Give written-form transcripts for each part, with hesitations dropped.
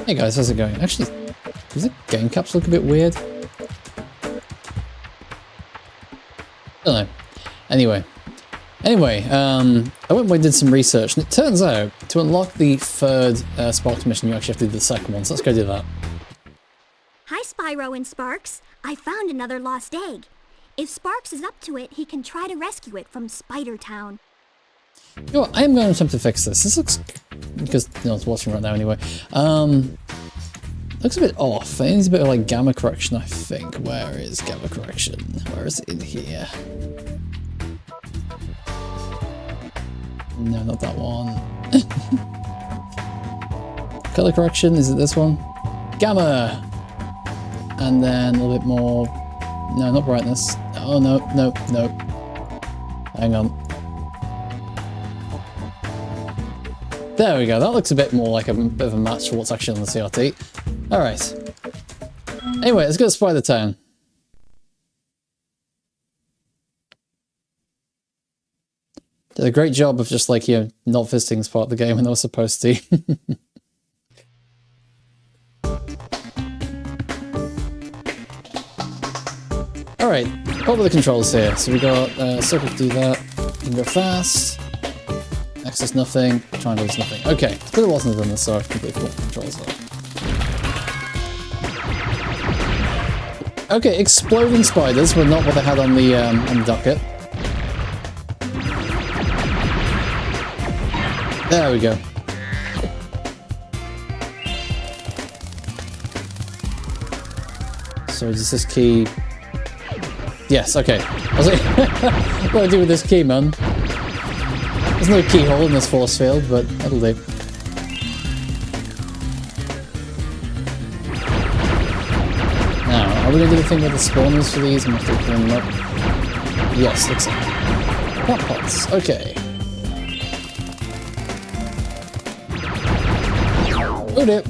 Hey guys, how's it going? Actually, does the game caps look a bit weird? I don't know. Anyway, I went and did some research, and it turns out to unlock the third Sparks mission, you actually have to do the second one, so let's go do that. Hi, Spyro and Sparks. I found another lost egg. If Sparks is up to it, he can try to rescue it from Spider Town. You know what, I am going to attempt to fix this. This looks, because I was watching right now anyway, looks a bit off. It needs a bit of like gamma correction, I think. Where is gamma correction? Where is it in here? No, not that one. Color correction, is it this one? Gamma! And then a little bit more... No, not brightness. Oh, no. Hang on. There we go, that looks a bit more like a bit of a match for what's actually on the CRT. Alright. Anyway, let's go to Spider Town. Did a great job of just like, you know, not visiting this part of the game when I was supposed to. Alright, what are the controls here? So we got circle to do that, you can go fast, access nothing, triangle is nothing. Okay, it's been a while since I've done this, so I've completely forgot what the controls are. Okay, exploding spiders were not what they had on the docket. There we go. So is this key? Yes, okay. I was like, what do I do with this key, man? There's no keyhole in this force field, but that'll do. Now, are we going to do the thing with the spawners for these? I'm going to have to clean them up. Yes, looks like plant pots. Okay. Oh dear.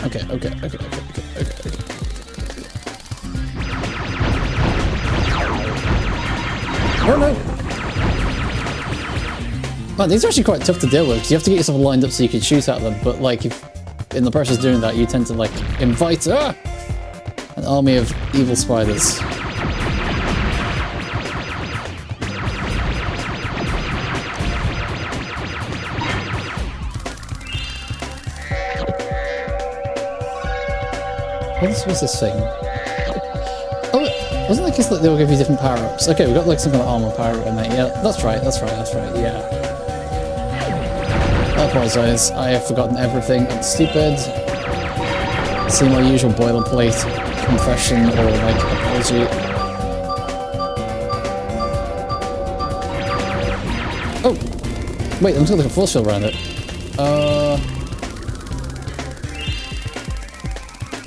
Okay. Oh no! Man, these are actually quite tough to deal with, because you have to get yourself lined up so you can shoot at them, but like, if in the process of doing that, you tend to like invite an army of evil spiders. What was this thing? Oh, wasn't the case that they will give you different power-ups? Okay, we got like some kind of armor power-up in there. Yeah, that's right, yeah. I apologize, I have forgotten everything. I'm stupid. See my usual boilerplate confession or like apology. Oh! Wait, I'm just gonna like a force field around it.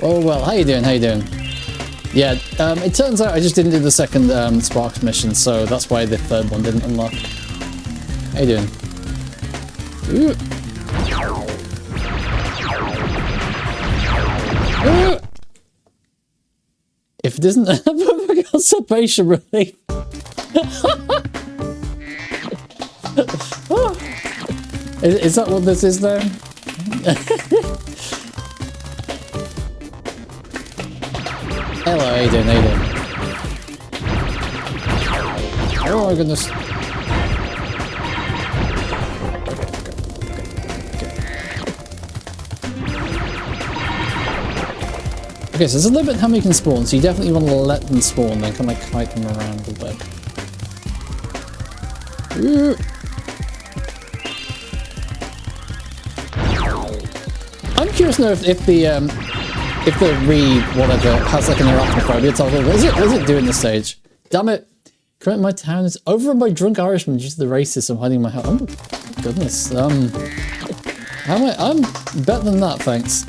Oh well, how you doing? Yeah, it turns out I just didn't do the second Sparks mission, so that's why the third one didn't unlock. How you doing? Ooh. Ooh. If it isn't a constipation relief. Is that what this is though? Hello, how you doing? Oh my goodness. Okay, so there's a limit how many can spawn, so you definitely want to let them spawn, then kind of like kite them around a little bit. Ooh. I'm curious to know if the whatever has like an arachnophobia toggle. What is it doing this stage? Damn it! Currently my town is overrun by drunk Irishmen due to the racism hiding in my house. Oh my goodness. How am I? I'm better than that, thanks.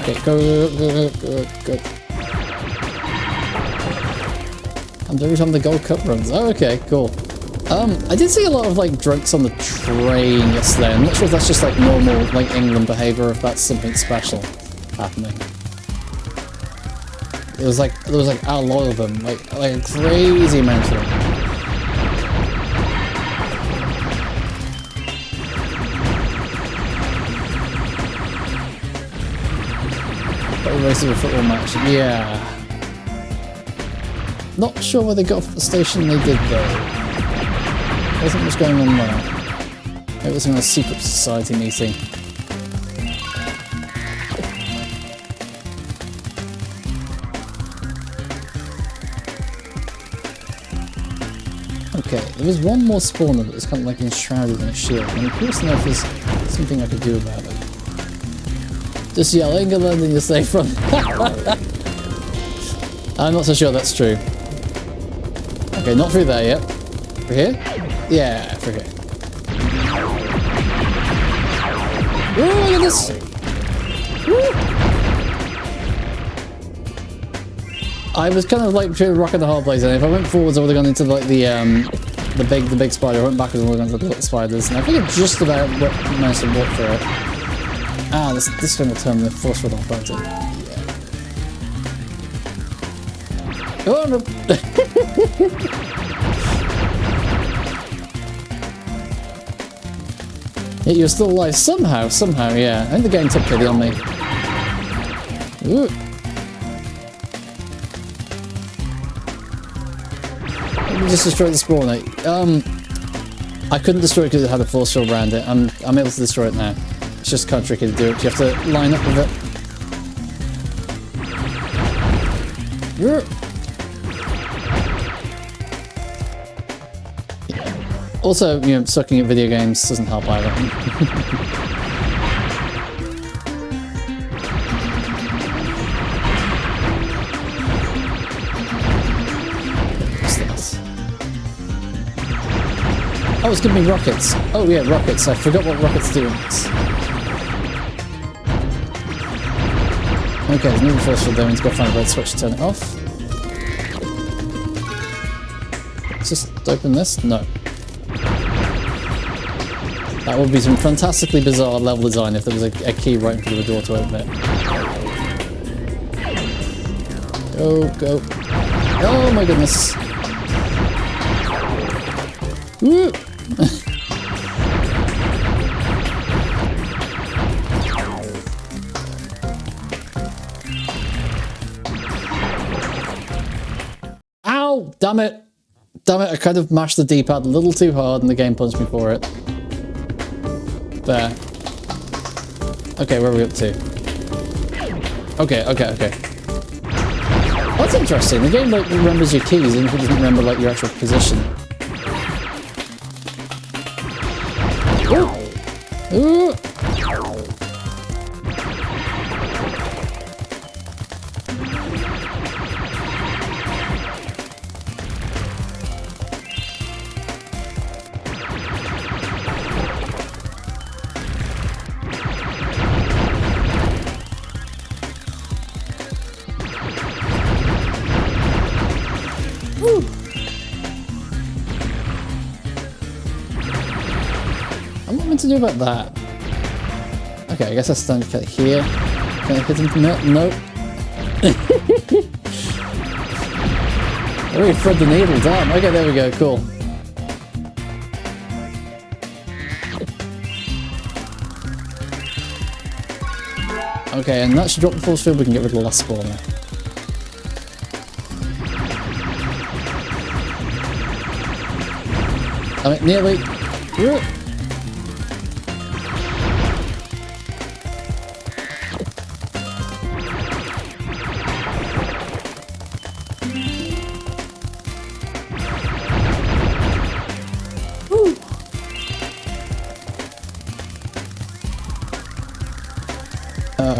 Okay, go. I'm doing some of the Gold Cup runs. Oh, okay, cool. I did see a lot of like drunks on the train yesterday. I'm not sure if that's just like normal like England behaviour or if that's something special happening. There was like a lot of them, like a crazy amount of them. But most of a football match, yeah. Not sure where they got off the station they did though. Wasn't much going on there. It was in a secret society meeting. Okay, there was one more spawner that was kind of like enshrouded in a shield, and I'm curious to know if there's something I could do about it. Just yell England and you're safe from. I'm not so sure that's true. Okay, not through there yet. Through here? Yeah, through here. Oh, look at this! Woo! I was kind of like between a rock and a hard place, and if I went forwards, I would have gone into like the big spider. I went backwards, and I would have gone to the little spiders, and I think I just about managed to walk through it. Ah, this thing will turn the force field off, won't it? Yeah. Oh no! Yeah, you're still alive somehow, yeah. I think they're getting top pity on me. Ooh. Let me just destroy the spawner. I couldn't destroy it because it had a force field around it. I'm able to destroy it now. It's just kind of tricky to do it. You have to line up with it. Ooh. Also, you know, sucking at video games doesn't help either. What's this? Oh, it's giving me rockets. Oh yeah, rockets. I forgot what rockets do in this. Okay, there's another force field there. We need to go find a red switch to turn it off. Let's just open this. No. That would be some fantastically bizarre level design if there was a key right in front of the door to open it. Go. Oh my goodness. Woo! Ow! Damn it! Damn it, I kind of mashed the D-pad a little too hard and the game punched me for it. There. Okay, where are we up to? Okay. That's interesting. The game like remembers your keys and it doesn't remember like your actual position. Ooh. To do about that? Okay, I guess that's done here. Can I hit him from there? Nope. I really thread the needle, damn. Okay, there we go, cool. Okay, and that should drop the force field, we can get rid of the last spawner. I mean, nearly.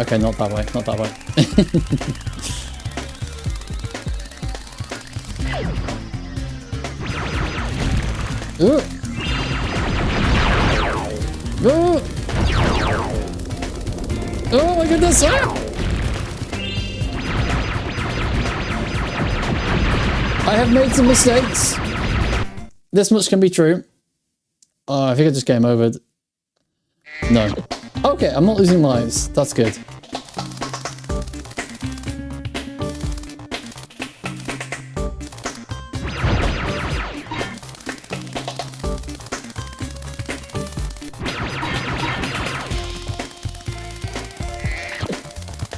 Okay, not that way, not that way. Ooh. Ooh. Oh my goodness! Ah! I have made some mistakes. This much can be true. Oh, I think I just game overed. No. Okay, I'm not losing lives. That's good.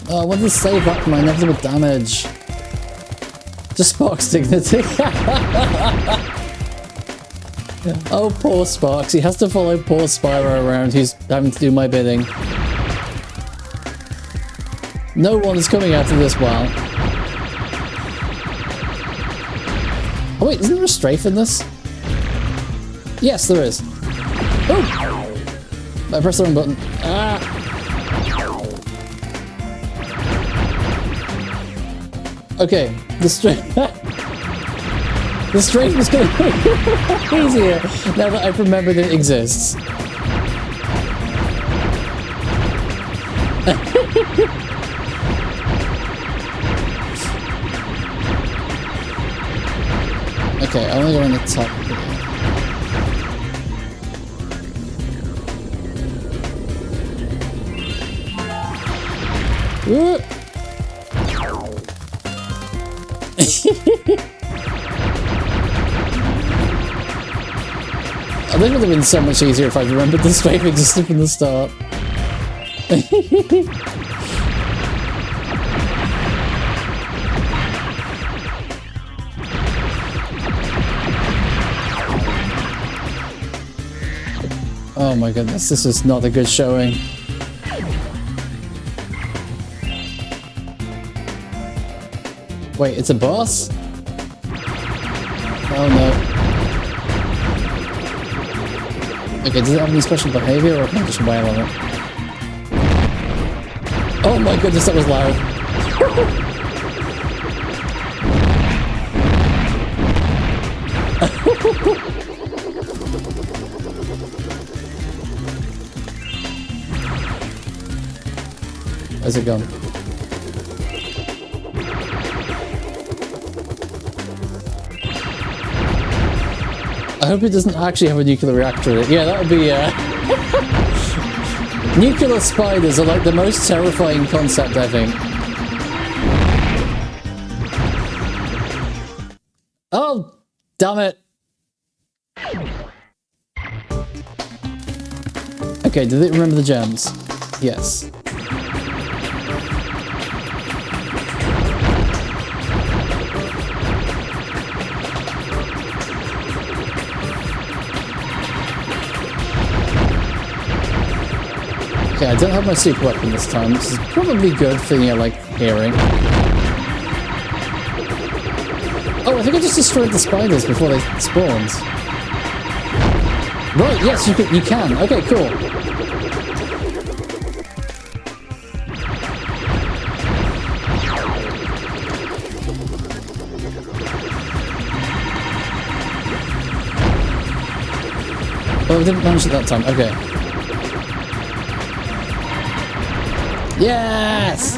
Oh, I wanted to save that for my inevitable damage. Just Sparks' dignity. Oh, poor Sparks. He has to follow poor Spyro around who's having to do my bidding. No one is coming out of this well. Oh wait, isn't there a strafe in this? Yes, there is. Oh! I pressed the wrong button. Ah! Okay, the strafe... The strafe is going to be easier now that I've remembered it exists. Okay, I want to go on the top here. Oh, this would have been so much easier if I'd remembered the strafe existed from the start. Oh my goodness, this is not a good showing. Wait, it's a boss? Oh no. Okay, does it have any special behavior or can I just wail on it? Oh my goodness, that was loud. Where's it gone? I hope it doesn't actually have a nuclear reactor in it. Yeah, that would be, nuclear spiders are like the most terrifying concept, I think. Oh, damn it. Okay, did it remember the gems? Yes. Okay, I don't have my super weapon this time, which is probably good for, you know, like, hearing. Oh, I think I just destroyed the spiders before they spawned. Right, yes, you can. Okay, cool. Oh, I didn't manage it that time. Okay. Yes!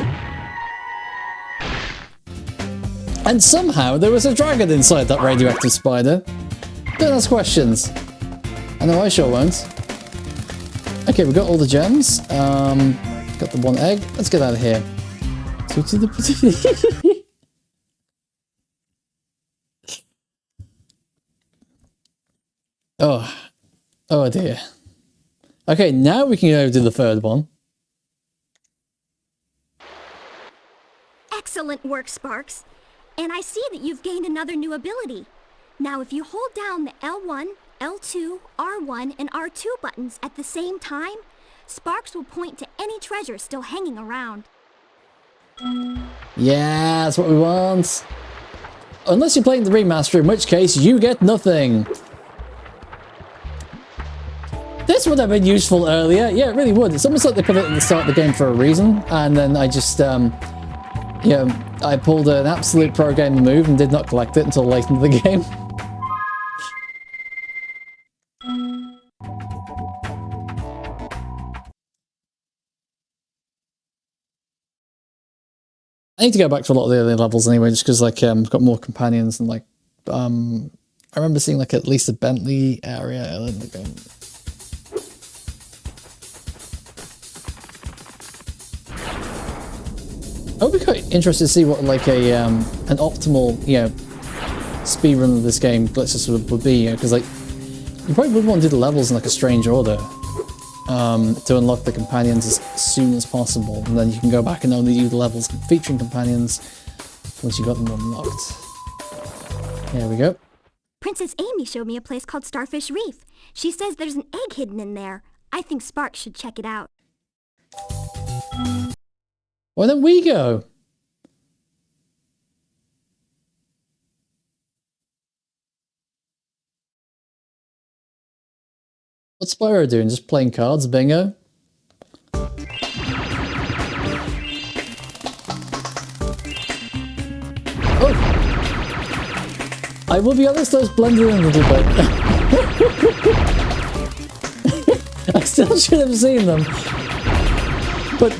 And somehow there was a dragon inside that radioactive spider. Don't ask questions. I know I sure won't. Okay, we got all the gems. Got the one egg. Let's get out of here. Oh. Oh dear. Okay, now we can go to the third one. Excellent work, Sparks. And I see that you've gained another new ability. Now if you hold down the L1, L2, R1, and R2 buttons at the same time, Sparks will point to any treasure still hanging around. Yeah, that's what we want. Unless you're playing the remaster, in which case you get nothing. This would have been useful earlier. Yeah, it really would. It's almost like they put it at the start of the game for a reason, and then I just, yeah, I pulled an absolute pro gamer move and did not collect it until late into the game. I need to go back to a lot of the early levels anyway, just because like I've got more companions and like I remember seeing like at least a Bentley area. I would be quite interested to see what like a an optimal, you know, speed run of this game glitches would be, you know, because like you probably would want to do the levels in like a strange order to unlock the companions as soon as possible, and then you can go back and only do the levels featuring companions once you got them unlocked. There we go. Princess Amy showed me a place called Starfish Reef. She says there's an egg hidden in there. I think Sparks should check it out. Why don't we go? What's Spyro doing? Just playing cards? Bingo? Oh! I will be honest, I was blended in a little bit. I still should have seen them. But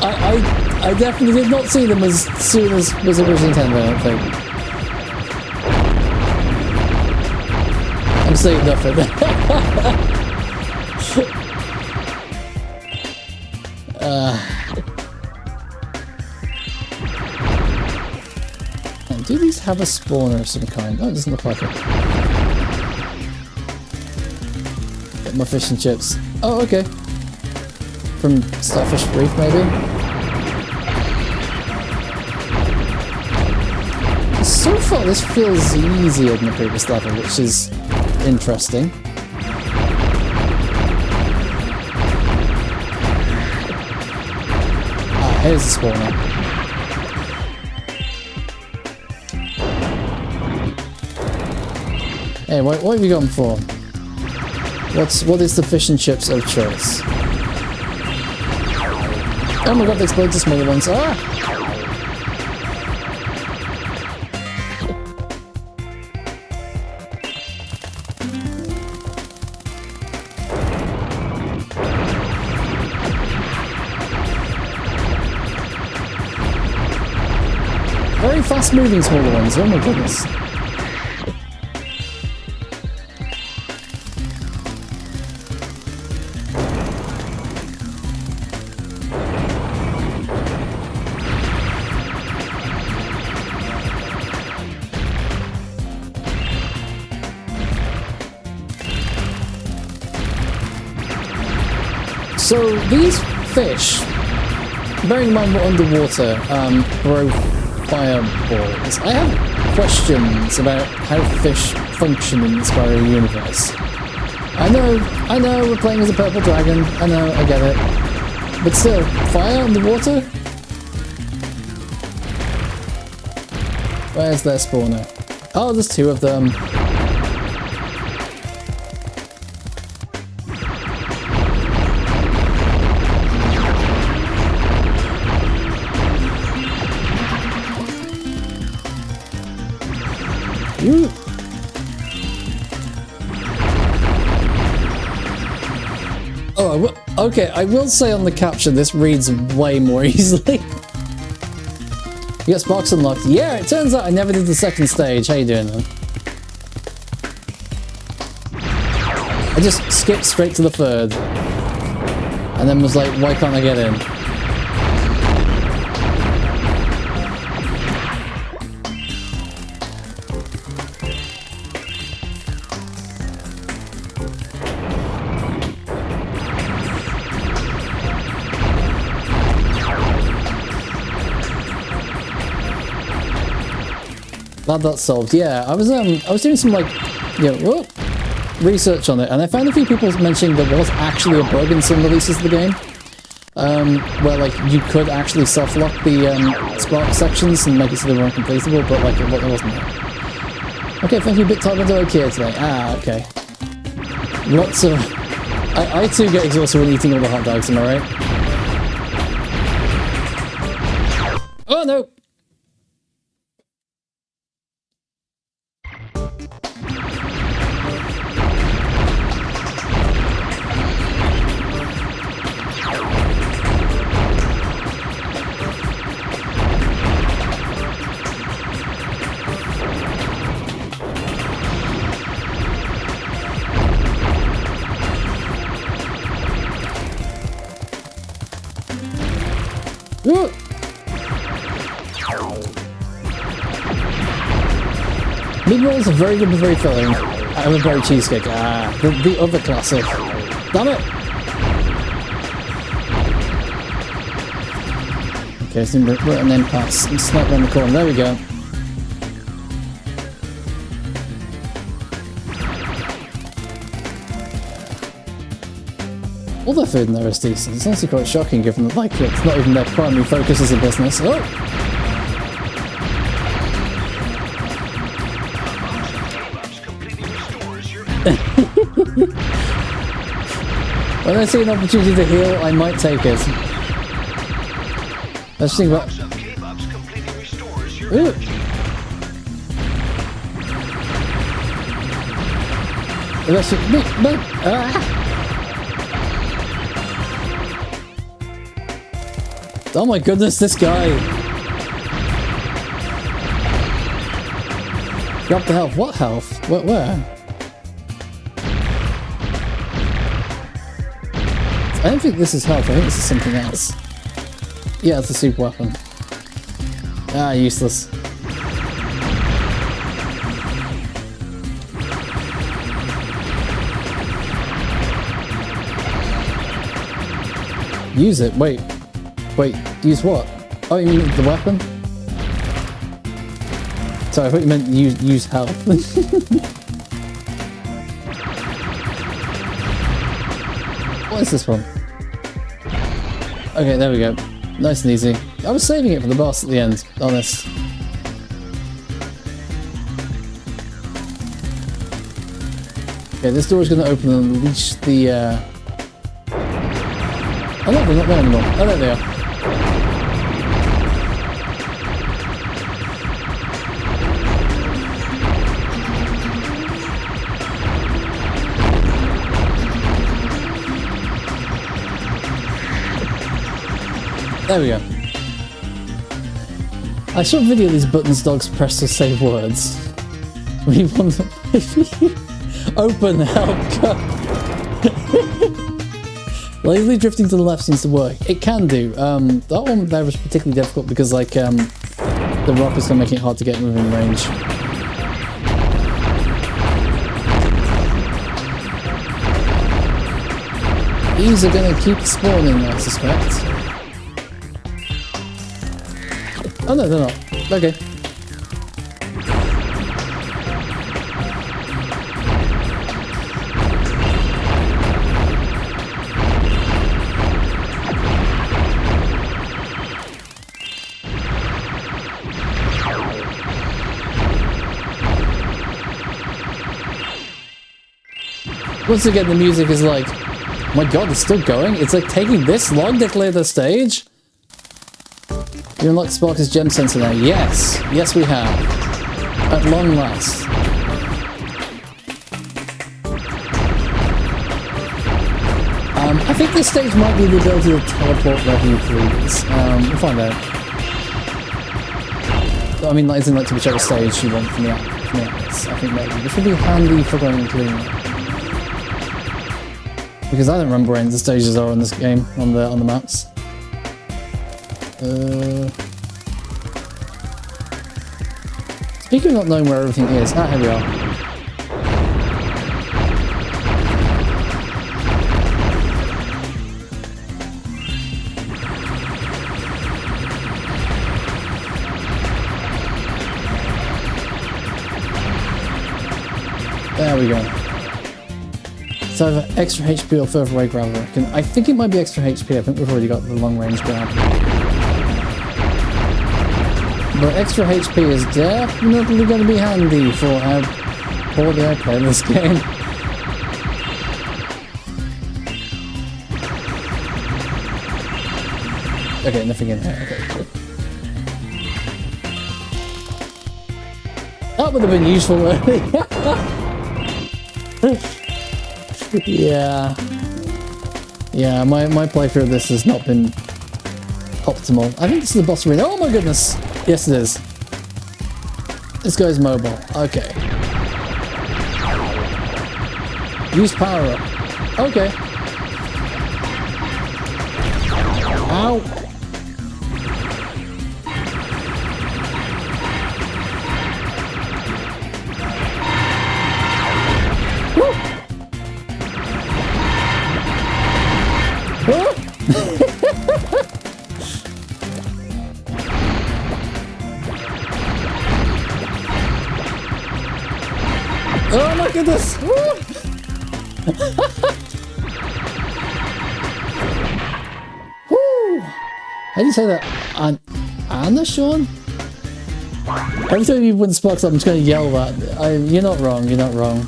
I definitely did not see them as soon as was originally intended, I don't think. I'm saying nothing. And do these have a spawner of some kind? Oh, it doesn't look like it. Get more fish and chips. Oh, okay. From Starfish Reef, maybe? So far, this feels easier than the previous level, which is interesting. Ah, here's the spawner. Hey, what have you gone for? What is the fish and chips of choice? Oh my god, they explode the smaller ones. Ah! Very fast moving smaller ones, oh my goodness. So these fish, bearing in mind we're underwater, grow fireballs. I have questions about how fish function in the Spyro universe. I know, we're playing as a purple dragon. I know, I get it. But still, fire underwater? Where's their spawner? Oh, there's two of them. Ooh. Oh, okay, I will say on the caption this reads way more easily. You got Sparks unlocked. Yeah, it turns out I never did the second stage. How you doing, man? I just skipped straight to the third. And then was like, why can't I get in? Glad that's solved. Yeah, I was doing some like, you know, research on it, and I found a few people mentioning there was actually a bug in some releases of the game, where like you could actually soft lock the spark sections and make it so they weren't completable, but like it wasn't that. Okay, thank you, BitTarget here today. Ah, okay. Lots of. I too get exhausted when eating all the hot dogs. Am I right? Oh no. Ooh. Meatballs are very good but very filling. I'm a berry cheesecake. Ah, the other classic. Damn it! Okay, so we're at an impasse. And snipe around the corner. There we go. All the food in there is decent. It's honestly quite shocking given that, like, it's not even their primary focus as a business. Oh! When I see an opportunity to heal, I might take it. Let's think about... Ooh! The rest of me... Ah! Oh my goodness, this guy! Grab the health. What health? Where? I don't think this is health, I think this is something else. Yeah, it's a super weapon. Ah, useless. Use it, wait, use what? Oh, you mean the weapon? Sorry, I thought you meant use health. What is this one? Okay, there we go. Nice and easy. I was saving it for the boss at the end, honest. Okay, this door is going to open and unleash the... Oh no, they're not there anymore. Oh, there they are. There we go. I saw a video of these buttons dogs press to save words. We want to... Open, help, go. Lazily drifting to the left seems to work. It can do. That one there was particularly difficult because, like, the rock is going to make it hard to get within range. These are going to keep spawning, I suspect. Oh no, they're not. Okay. Once again, the music is like, oh my god, it's still going? It's like taking this long to clear the stage? You unlocked Spark's gem sensor now. Yes! Yes, we have. At long last. I think this stage might be the ability to teleport revenue throughs. We'll find out. I mean, like, isn't like to whichever stage you want from the atlas, I think maybe. Which would be handy for going and cleaning it. Because I don't remember where any of the stages are on this game, on the maps. Speaking of not knowing where everything is, here we are. There we go. So either extra HP or further away grab, I reckon. I think it might be extra HP, I think we've already got the long range grab. But extra HP is definitely going to be handy for how poorly I play this game. Okay, nothing in here. Okay, cool. That would have been useful earlier. Yeah. Yeah, my playthrough of this has not been optimal. I think this is the boss arena. Oh my goodness! Yes, it is. This guy's mobile. Okay. Use power up. Okay. Ow! at this! Woo! How do you say that? Anna, Sean? Every time you win Sparks up, I'm just gonna yell that. You're not wrong, you're not wrong.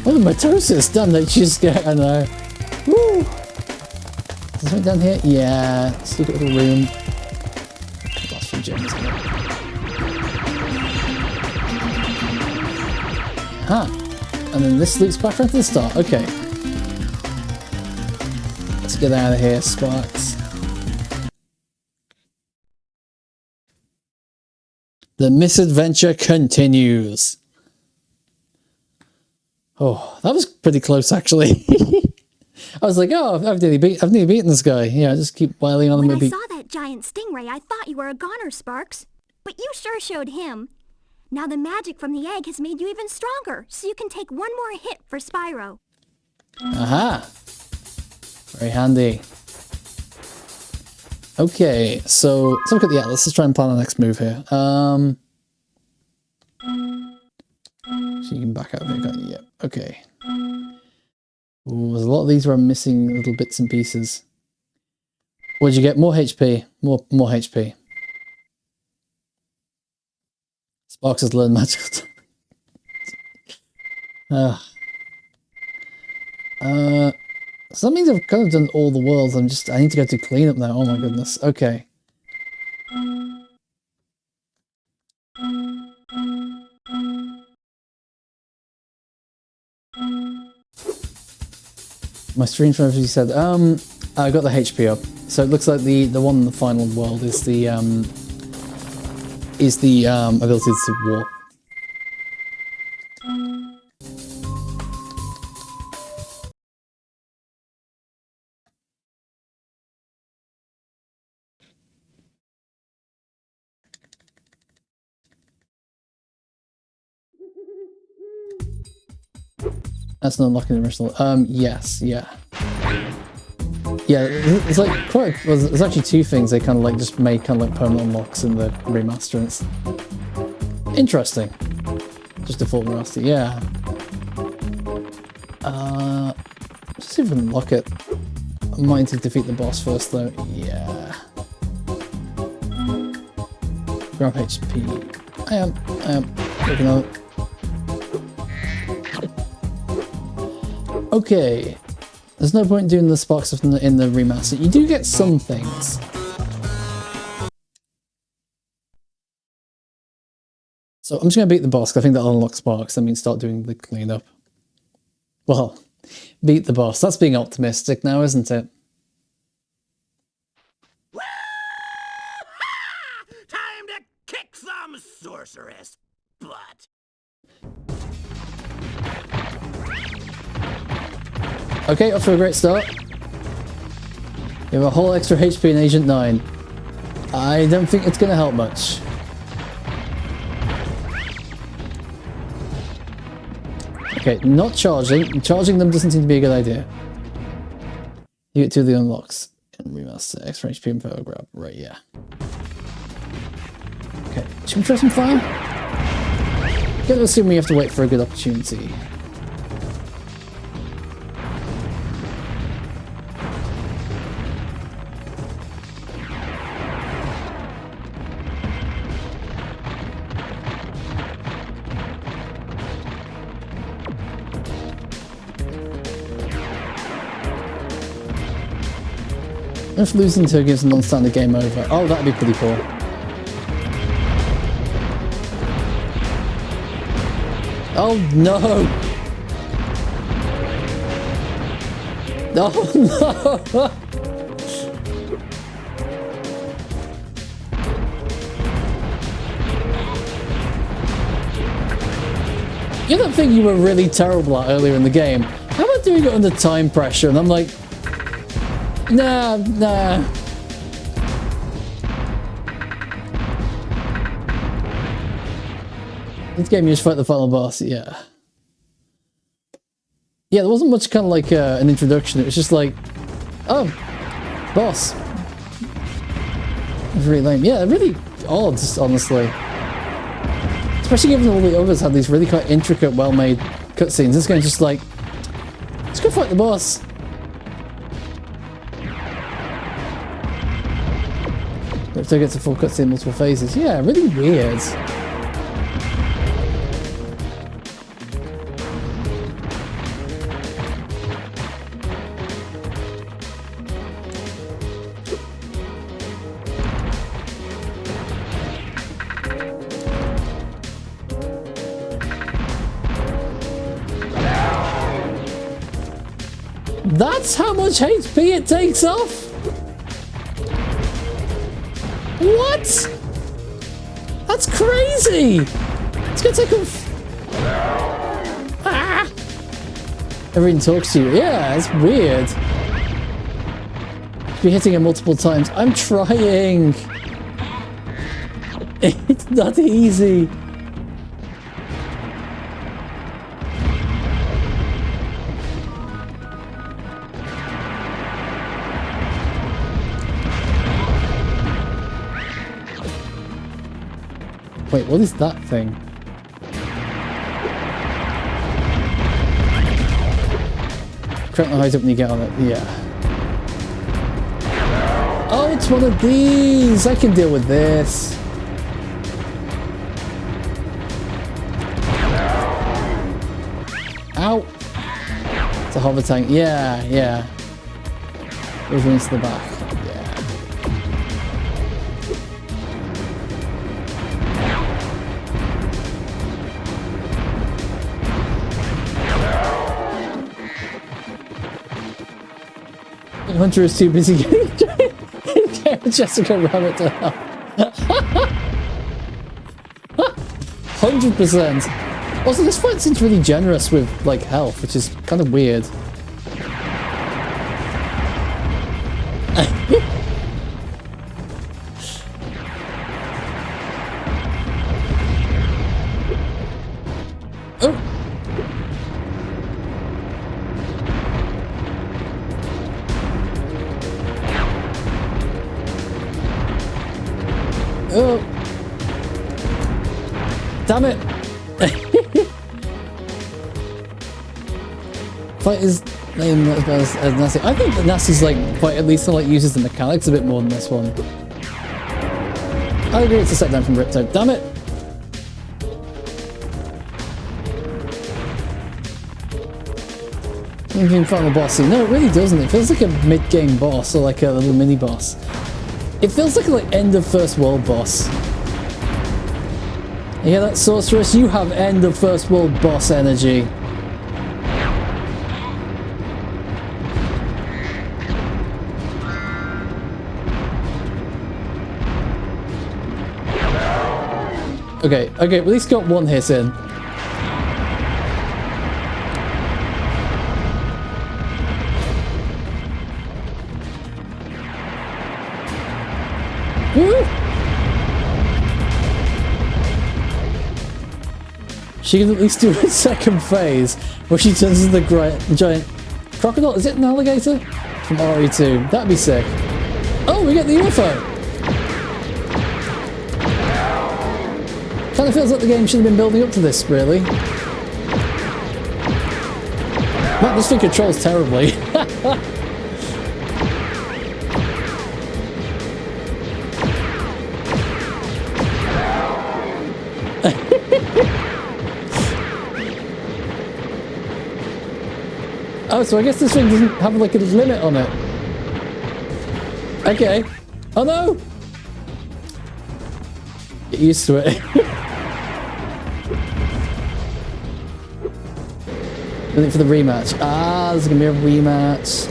Oh, the mitosis! Damn, that she's scared, I know. Woo! Is there something down here? Yeah, let's look at the room. Last few gems. Huh. And then this loops back around to the start. Okay. Let's get out of here, Sparks. The misadventure continues. Oh, that was pretty close, actually. I was like, oh, I've nearly beaten this guy. Yeah, just keep whiling on him. When I saw that giant stingray, I thought you were a goner, Sparks. But you sure showed him. Now the magic from the egg has made you even stronger, so you can take one more hit for Spyro. Aha! Very handy. Okay, so let's look at the atlas. Let's try and plan the next move here. So you can back out there, can't you? Yep. Okay. Ooh, there's a lot of these where I'm missing little bits and pieces. What'd you get? More HP. More HP. Sparks has learned magical. So that means I've kind of done all the worlds. I need to go to cleanup now. Oh my goodness. Okay. My stream from you said, I got the HP up. So it looks like the one in the final world is the ability to warp. That's not unlocking the original. Yes, yeah. Yeah, it's like quite. Well, there's actually two things they kind of like just made kind of like permanent unlocks in the remaster. And it's interesting. Just default remaster, yeah. Let's see if we can unlock it. I might need to defeat the boss first, though. Yeah. Grab HP. I am looking at it. Okay, there's no point in doing the spark stuff in the remaster. You do get some things. So I'm just going to beat the boss, 'cause I think that'll unlock sparks. That means start doing the cleanup. Well, beat the boss. That's being optimistic now, isn't it? Time to kick some sorceress butt. Okay, off to a great start. You have a whole extra HP in Agent 9. I don't think it's going to help much. Okay, not charging. Charging them doesn't seem to be a good idea. You get two of the unlocks. And remaster, extra HP and power grab. Right, yeah. Okay, should we try some fire? Gotta assume we have to wait for a good opportunity. If losing to gives a non-standard game over. Oh, that'd be pretty cool. Oh no! Oh no! You don't think you were really terrible at earlier in the game? How about doing it under time pressure? And I'm like, nah. This game you just fight the final boss, yeah. Yeah, there wasn't much kind of like an introduction. It was just like, oh, boss. It was really lame. Yeah, really odd, honestly. Especially given all the others had these really quite intricate, well-made cutscenes. This game's just like, let's go fight the boss. If they get to full cutscene in multiple phases. Yeah, really weird. That's how much HP it takes off? What? That's crazy! It's gonna take off. Ah! Everyone talks to you. Yeah, it's weird. Be hitting it multiple times. I'm trying. It's not easy. Wait, what is that thing? Correct the height up when you get on it. Yeah. Oh, it's one of these! I can deal with this. Ow! It's a hover tank. Yeah, yeah. Goes into the back. 100 is too busy getting Jessica Rabbit to help. 100%. Also, this fight seems really generous with, like, health, which is kind of weird. Oh. Oh. Damn it. Fight is name not as bad as Nasty. I think that Nasty's like quite at least like uses the mechanics a bit more than this one. I agree it's a step down from Riptide. Damn it. Even final bossy. No, it really doesn't. It feels like a mid-game boss or like a little mini boss. It feels like a end of first world boss. You hear that, sorceress? You have end of first world boss energy. Okay, okay, at least got one hit in. Woo! She can at least do a second phase where she turns into the giant crocodile. Is it an alligator? From RE2. That'd be sick. Oh, we get the UFO! Kind of feels like the game should have been building up to this, really. Man, this thing controls terribly. Oh, so I guess this thing doesn't have like a limit on it. Okay. Oh no! Get used to it. Waiting for the rematch. Ah, there's gonna be a rematch.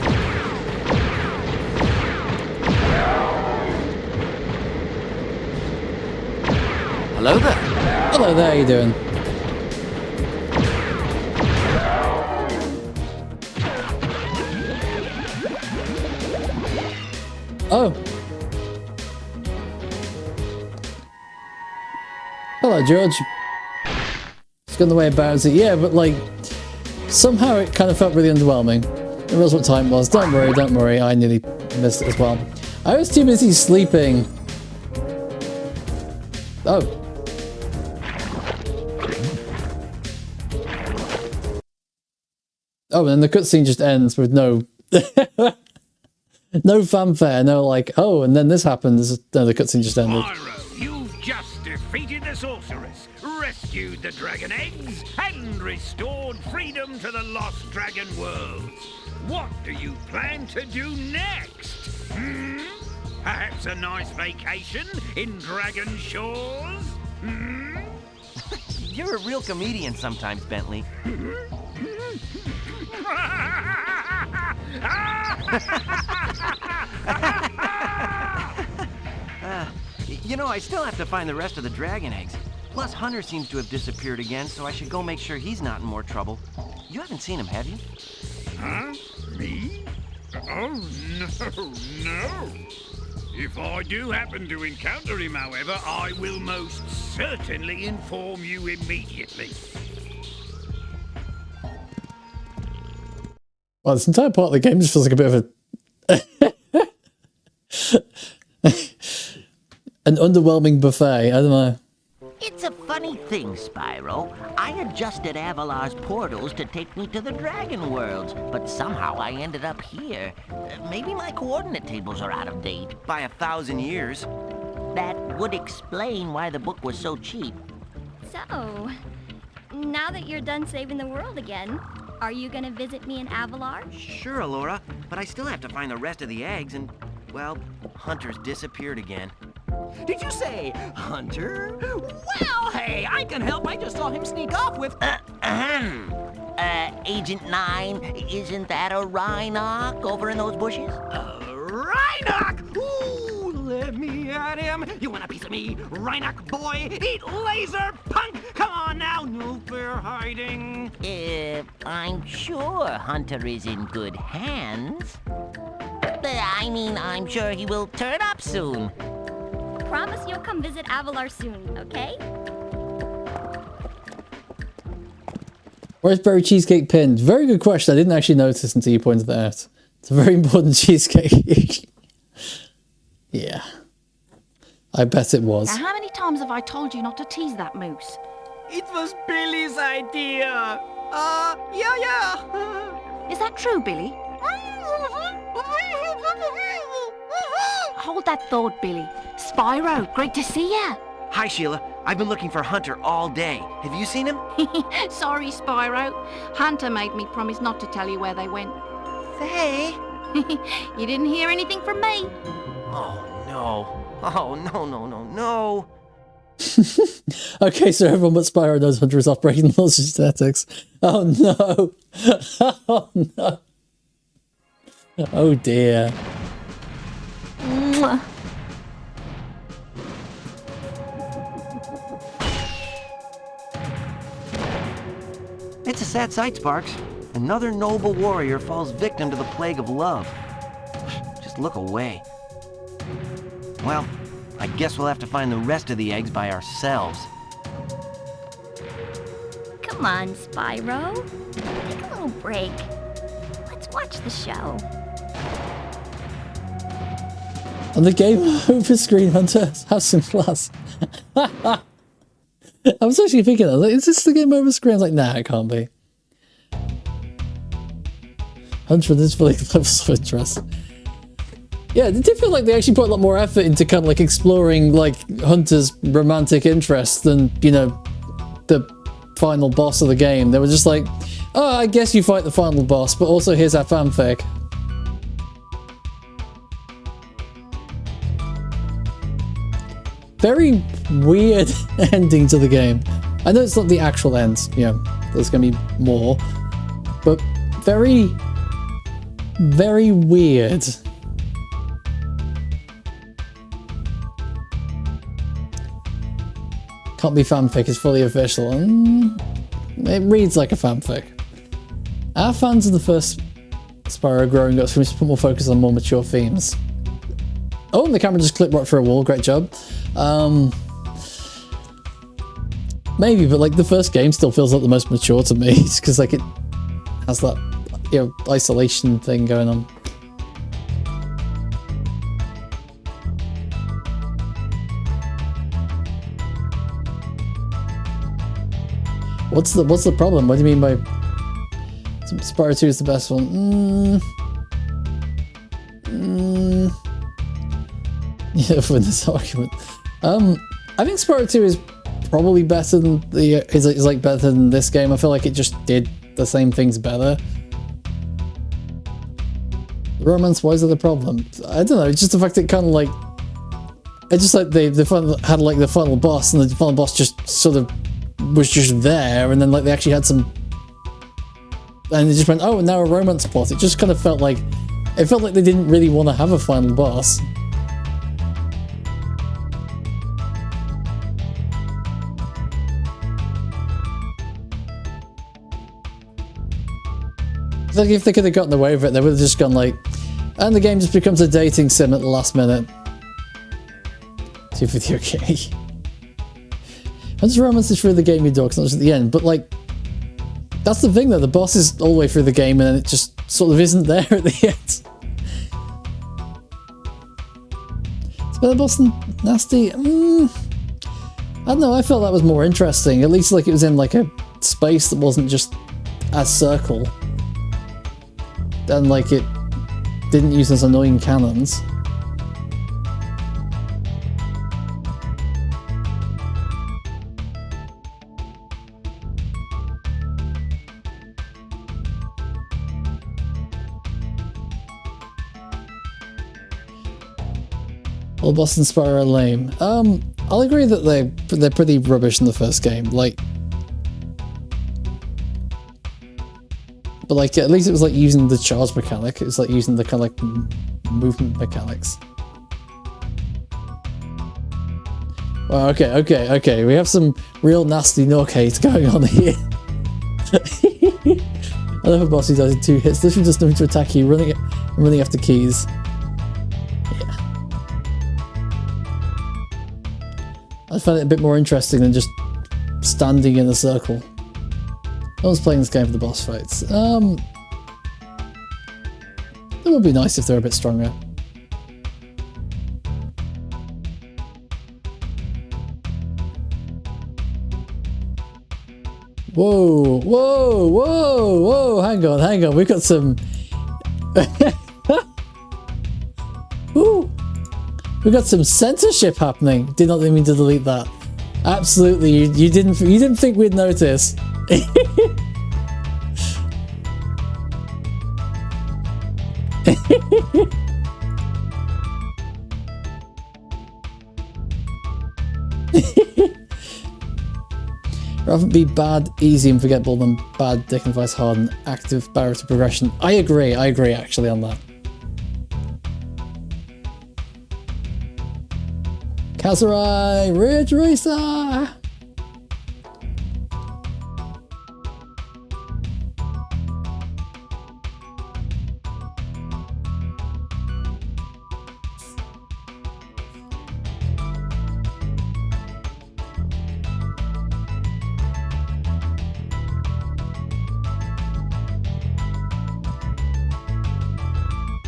Hello there. Hello there, how you doing? Oh. Hello, George. It's gone the way of Bowser. Yeah, but like, somehow it kind of felt really underwhelming. I realized what time it was. Don't worry. I nearly missed it as well. I was too busy sleeping. Oh. Oh, and then the cutscene just ends with no no fanfare, no like, oh, and then this happens. No, the cutscene just ended. Spyro, you've just defeated the sorceress, rescued the dragon eggs, and restored freedom to the lost dragon worlds. What do you plan to do next? Hmm? Perhaps a nice vacation in Dragon Shores? Hmm? You're a real comedian sometimes, Bentley. You know, I still have to find the rest of the dragon eggs. Plus, Hunter seems to have disappeared again, so I should go make sure he's not in more trouble. You haven't seen him, have you? Huh? Me? Oh, no. If I do happen to encounter him, however, I will most certainly inform you immediately. Well, this entire part of the game just feels like a bit of an underwhelming buffet. I don't know. It's a funny thing, Spyro. I adjusted Avalar's portals to take me to the Dragon Worlds, but somehow I ended up here. Maybe my coordinate tables are out of date. By 1,000 years. That would explain why the book was so cheap. So, now that you're done saving the world again, are you gonna visit me in Avalar? Sure, Alora, but I still have to find the rest of the eggs and, well, Hunter's disappeared again. Did you say Hunter? Well, hey, I can help. I just saw him sneak off with... Agent 9, isn't that a Rhinoc over in those bushes? Rhinoc! Ooh, let me at him. You want a piece of me, Rhinoc boy? Eat laser, punk! Come on now, no fair hiding. I'm sure Hunter is in good hands. I mean, I'm sure he will turn up soon. Promise you'll come visit Avalar soon, okay? Where's berry cheesecake pinned? Very good question. I didn't actually notice until you pointed that out. It's a very important cheesecake. Yeah. I bet it was. Now, how many times have I told you not to tease that moose? It was Billy's idea. Yeah. Is that true, Billy? Hold that thought, Billy. Spyro, great to see ya. Hi, Sheila. I've been looking for Hunter all day. Have you seen him? Sorry, Spyro. Hunter made me promise not to tell you where they went. Hey. You didn't hear anything from me. Oh, no. Oh, no. Okay, so everyone but Spyro knows Hunter is operating laws of genetics. Oh no. Oh no. Oh dear. Mwah. It's a sad sight, Sparks. Another noble warrior falls victim to the plague of love. Just look away. Well, I guess we'll have to find the rest of the eggs by ourselves. Come on, Spyro. Take a little break. Let's watch the show. On the game over screen, Hunter, have some class. I was actually thinking, I was like, is this the game over screen? I was like, nah, it can't be. Hunter, this fully levels of interest. Yeah, it did feel like they actually put a lot more effort into kind of like exploring like Hunter's romantic interest than, you know, the final boss of the game. They were just like, oh, I guess you fight the final boss, but also here's our fanfic. Very weird ending to the game. I know it's not the actual end, you know, there's gonna be more, but very, very weird. Can't be fanfic, it's fully official. It reads like a fanfic. Our fans of the first Spyro growing up seem to put more focus on more mature themes. Oh, and the camera just clipped right through a wall, great job. Maybe, but like the first game still feels like the most mature to me, just because like it has that, you know, isolation thing going on. What's the problem? What do you mean by Spyro 2 is the best one. Yeah, for this argument. I think Spyro 2 is probably better than is like better than this game. I feel like it just did the same things better. Romance wise are the problem. I don't know, it's just the fact it kind of like it's just like they had like the final boss, and the final boss just sort of was just there, and then like they actually had some, and they just went, oh, now a romance plot. It just kind of felt like they didn't really want to have a final boss. It's like if they could have gotten away with it, they would have just gone like, and the game just becomes a dating sim at the last minute. To video game. Once romance is through the game, you do, it's not just at the end. But like, that's the thing though, the boss is all the way through the game and then it just sort of isn't there at the end. It's better boss than Nasty? I don't know, I felt that was more interesting. At least like it was in like a space that wasn't just a circle. And like it didn't use those annoying cannons. All boss and Spyro are lame. I'll agree that they're pretty rubbish in the first game. Like, but like at least it was like using the charge mechanic. It was like using the kind of like movement mechanics. Well, okay. We have some real nasty Nook hate going on here. I love a boss who does it 2 hits. This one just nothing to attack you, running after keys. I find it a bit more interesting than just standing in a circle. No one's playing this game for the boss fights. It would be nice if they were a bit stronger. Whoa, hang on, we've got some... Ooh. We got some censorship happening. Did not mean to delete that. Absolutely, you didn't think we'd notice. Rather be bad, easy, and forgettable than bad, dignifies hard, and active barrier to progression. I agree actually on that. Kazurai, Ridge Racer!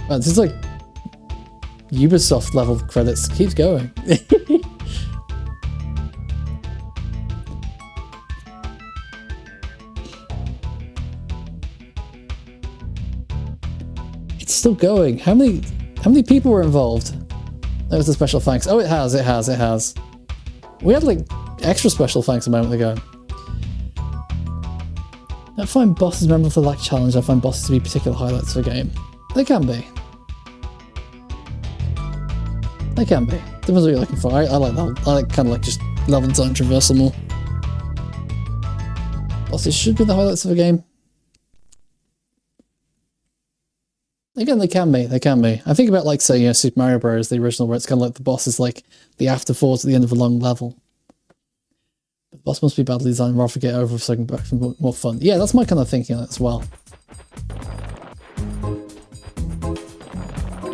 Man, this is like Ubisoft level credits. Keeps going. It's still going. How many people were involved? That was a special thanks. Oh, it has. We had like extra special thanks a moment ago. I find bosses memorable for that challenge. I find bosses to be particular highlights of a game. They can be. They can be. Depends what you're looking for. I like that. I like kind of like just level design traversal more. Bosses should be the highlights of a game. Again, they can be. I think about like, say, you know, Super Mario Bros., the original, where it's kind of like the boss is like the afterthought at the end of a long level. But the boss must be badly designed, rather get over so I can back some more fun. Yeah, that's my kind of thinking on it as well.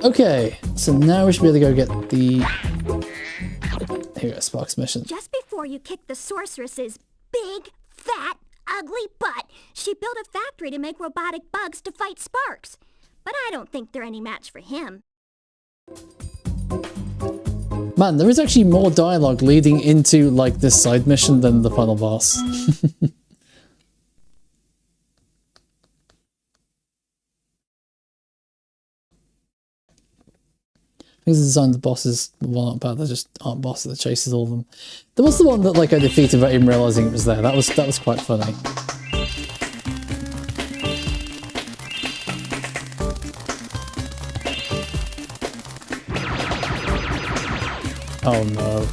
Okay, so now we should be able to go get the... Here we go, Sparks mission. Just before you kicked the sorceress's big, fat, ugly butt, she built a factory to make robotic bugs to fight Sparks. But I don't think they're any match for him. Man, there is actually more dialogue leading into, like, this side mission than the final boss. the design of the bosses, well, not bad, they just aren't bosses that chases all of them. There was the one that like I defeated without even realising it was there. That was quite funny. Oh no.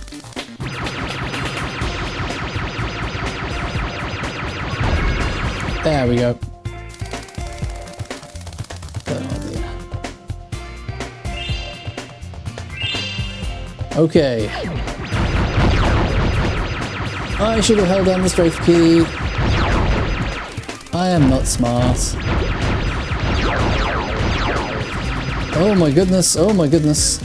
There we go. Okay. I should have held down the strafe key. I am not smart. Oh my goodness, oh my goodness.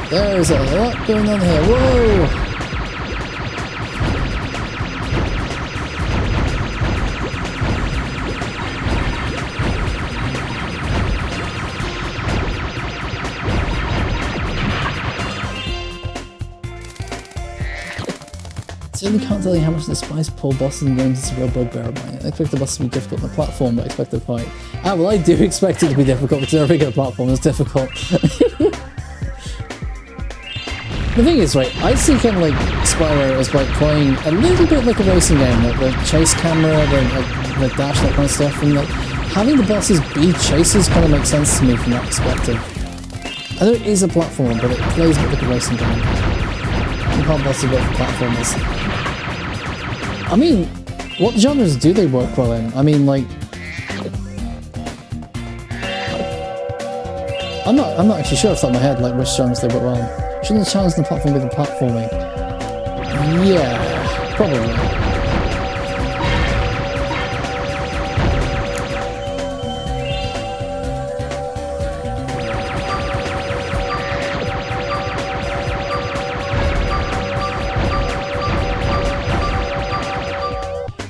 There's a lot going on here. Whoa! Certainly can't tell you how much the spice pull bosses in games is a real bugbear of mine. I expect the boss to be difficult on the platform, but I expect the fight. Ah, well, I do expect it to be difficult because every good platform is difficult. The thing is, right, I see kind of like Spyro as like playing a little bit like a racing game, like the chase camera, the dash, that kind of stuff, and like having the bosses be chasers kind of makes sense to me from that perspective. I know it is a platform, but it plays a bit like a racing game. You can't bosses work for platformers. I mean, what genres do they work well in? I mean, like, I'm not actually sure off the top of my head like which genres they work well in. Shouldn't the challenge in the platform be the platforming? Yeah, probably.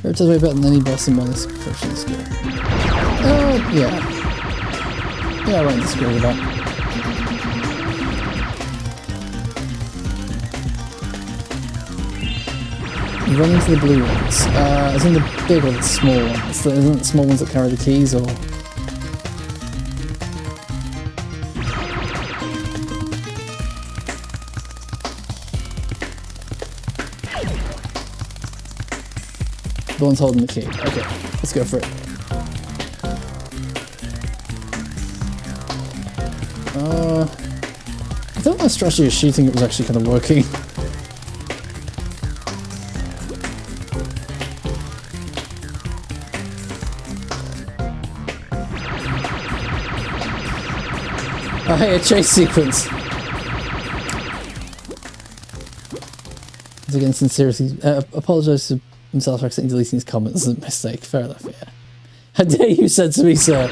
It does way better than any boss in my description skill. Yeah. Yeah, I won't disagree with that. Run into the blue ones. As in the big or the small ones? Isn't it the small ones that carry the keys, or...? The one's holding the key. Okay, let's go for it. I thought my strategy of shooting it was actually kind of working. Oh, hey, a chase sequence. Once again, sincerely, apologise to himself for accidentally deleting his comments. It's a mistake. Fair enough, yeah. How dare you censor me, sir?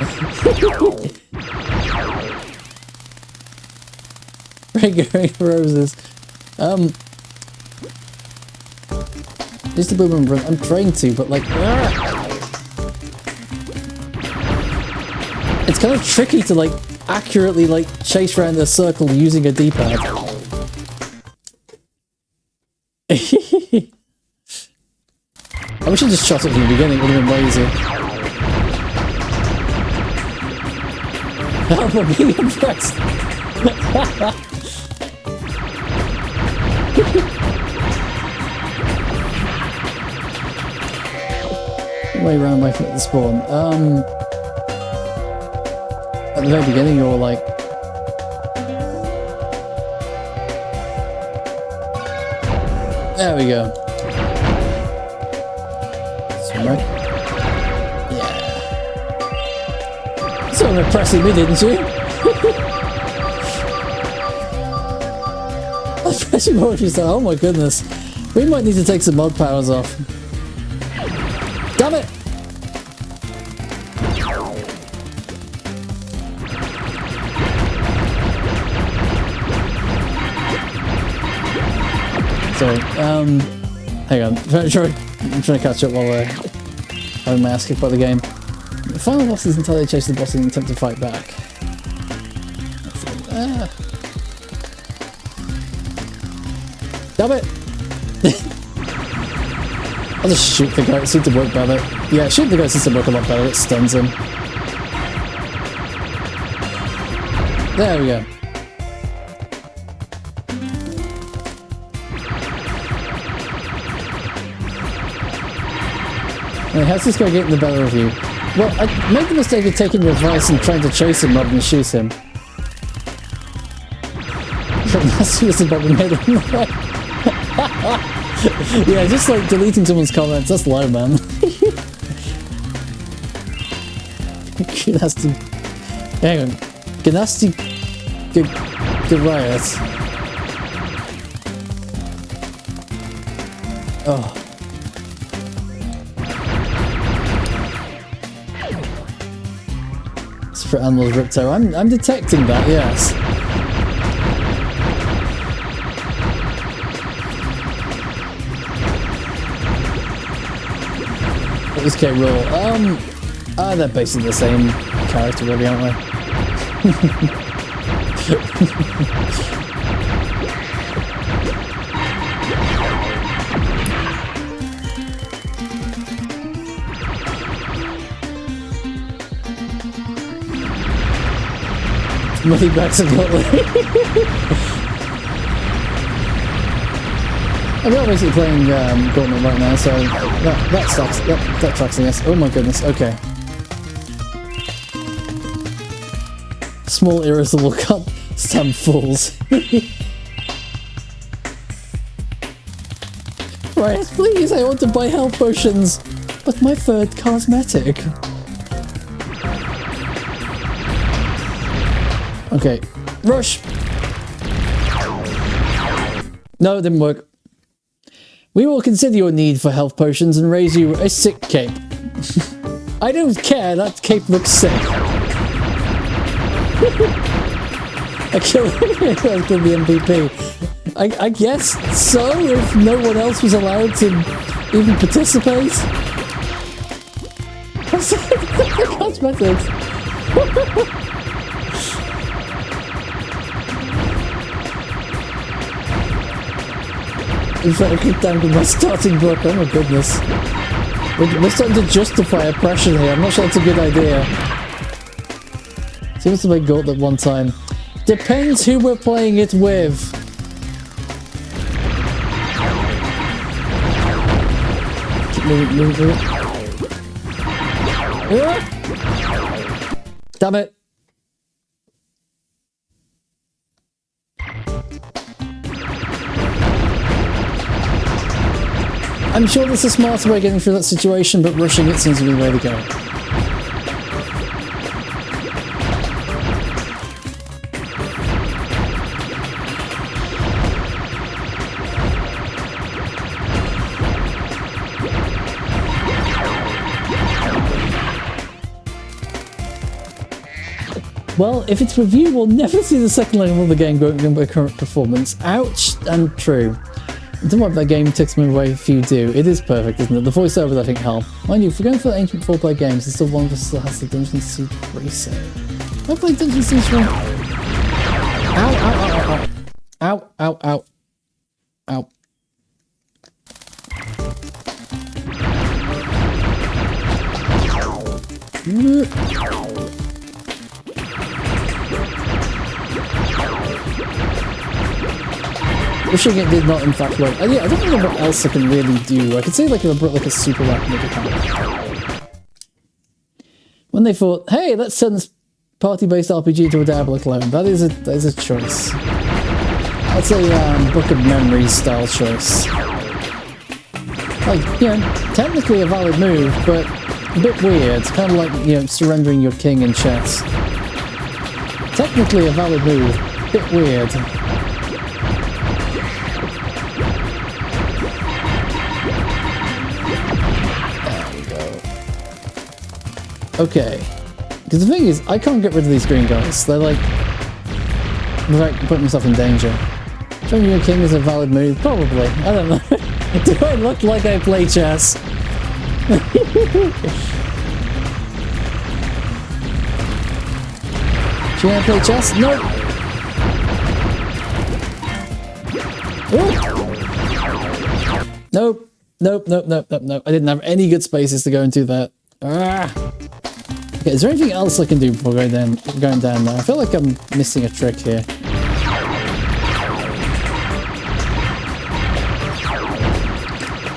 Ring roses. Just the boom and run. I'm trying to, but like... It's kind of tricky to like accurately like chase around a circle using a D-pad. I wish I just shot it from the beginning, it would have been way easier. Help, I'm being impressed. Way around my foot at the spawn. At the very beginning, you're like... There we go. Right? Yeah. So impressing me, didn't you? That's pretty much just oh my goodness. We might need to take some mod powers off. Damn it! Sorry, hang on. Sorry. I'm trying to catch up while having my ass kicked by the game. The final boss is entirely chasing the boss in an attempt to fight back. Damn it! I'll just shoot the guy, it seemed to work better. Yeah, shoot the guy seems to work a lot better, it stuns him. There we go. Hey, how's this guy getting the better of you? Well, I made the mistake of taking your advice and trying to chase him rather than shoot him. That's just about the middle. Yeah, just like deleting someone's comments, that's low, man. Ganasty. Hang on. Ganasty. Goliath. Oh. It's for animals Ripto. I'm detecting that, yes. This K roll. They're basically the same character, really, aren't they? Money bags and I'm not basically playing Gauntlet right now, so that sucks. That tracks, I guess. Oh my goodness, okay. Small irritable can't stand fools. Right, please, I want to buy health potions, but my third cosmetic. Okay, rush! No, it didn't work. We will consider your need for health potions and raise you a sick cape. I don't care, that cape looks sick. I killed the MVP. I guess so, if no one else was allowed to even participate. Cosmetics. In fact, I keep down with my starting book. Oh my goodness. We're starting to justify oppression here. I'm not sure that's a good idea. Seems to make Gauntlet one time. Depends who we're playing it with. Keep moving. Damn it. I'm sure there's a smarter way of getting through that situation, but rushing it seems to be the way to go. Well, if it's with you, we'll never see the second level of the game going by current performance. Ouch, and true. I don't know what that game takes me away if you do. It is perfect, isn't it? The voiceovers, I think, help. Mind you, if we're going for the ancient 4-player games, there's still one of us still has the Dungeon Siege resale. I played Dungeon Siege from... Ow, ow, ow, ow, ow. Ow, ow, ow. Ow. Wishing it did not in fact work. Yeah, I don't know what else I can really do. I could say like if I brought like a super weapon at the time. When they thought, hey, let's turn this party-based RPG to a diabolic clone. That is a choice. That's a Book of Memories style choice. Like, you know, technically a valid move, but a bit weird. It's kind of like, you know, surrendering your king in chess. Technically a valid move, a bit weird. Okay, because the thing is, I can't get rid of these green guys. They're like, without putting myself in danger. Showing you a king is a valid move? Probably. I don't know. Do I look like I play chess? Do you play chess? No. Nope. Nope. I didn't have any good spaces to go into that. Ah. Okay, is there anything else I can do before going down there? I feel like I'm missing a trick here.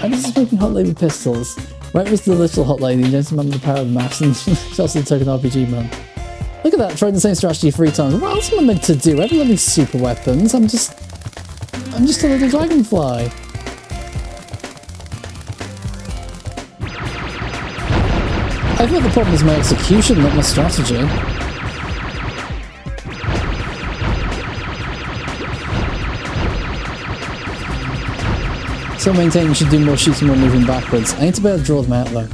How does this making hot lady pistols? Right, was the little hot lady, just remember the power of the mass, and she also took an RPG man. Look at that, tried the same strategy 3 times. What else am I meant to do? I haven't got any super weapons. I'm just a little dragonfly. I thought the problem is my execution, not my strategy. So maintain you should do more shooting, more moving backwards. I need to be able to draw them out though.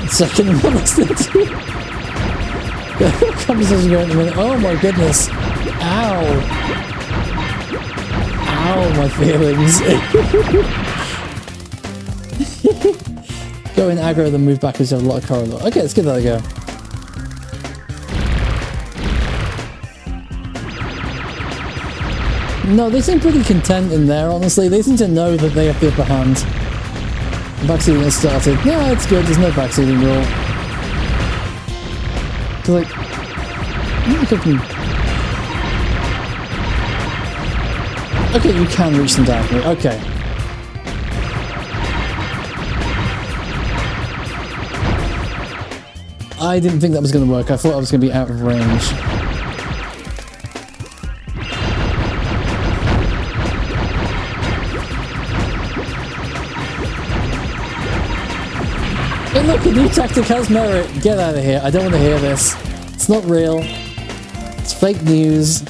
Second one, let's do. Conversation going in a minute. Oh my goodness. Ow. Ow, my feelings. Go in aggro, then move backwards, you have a lot of corridor. Okay, let's give that a go. No, they seem pretty content in there, honestly. They seem to know that they have the upper hand. Backseating has started. Yeah, it's good, there's no backseating rule. So like, I think I can... Okay, you can reach them down here, okay. I didn't think that was going to work. I thought I was going to be out of range. Hey look, a new tactic has merit. Get out of here. I don't want to hear this. It's not real. It's fake news.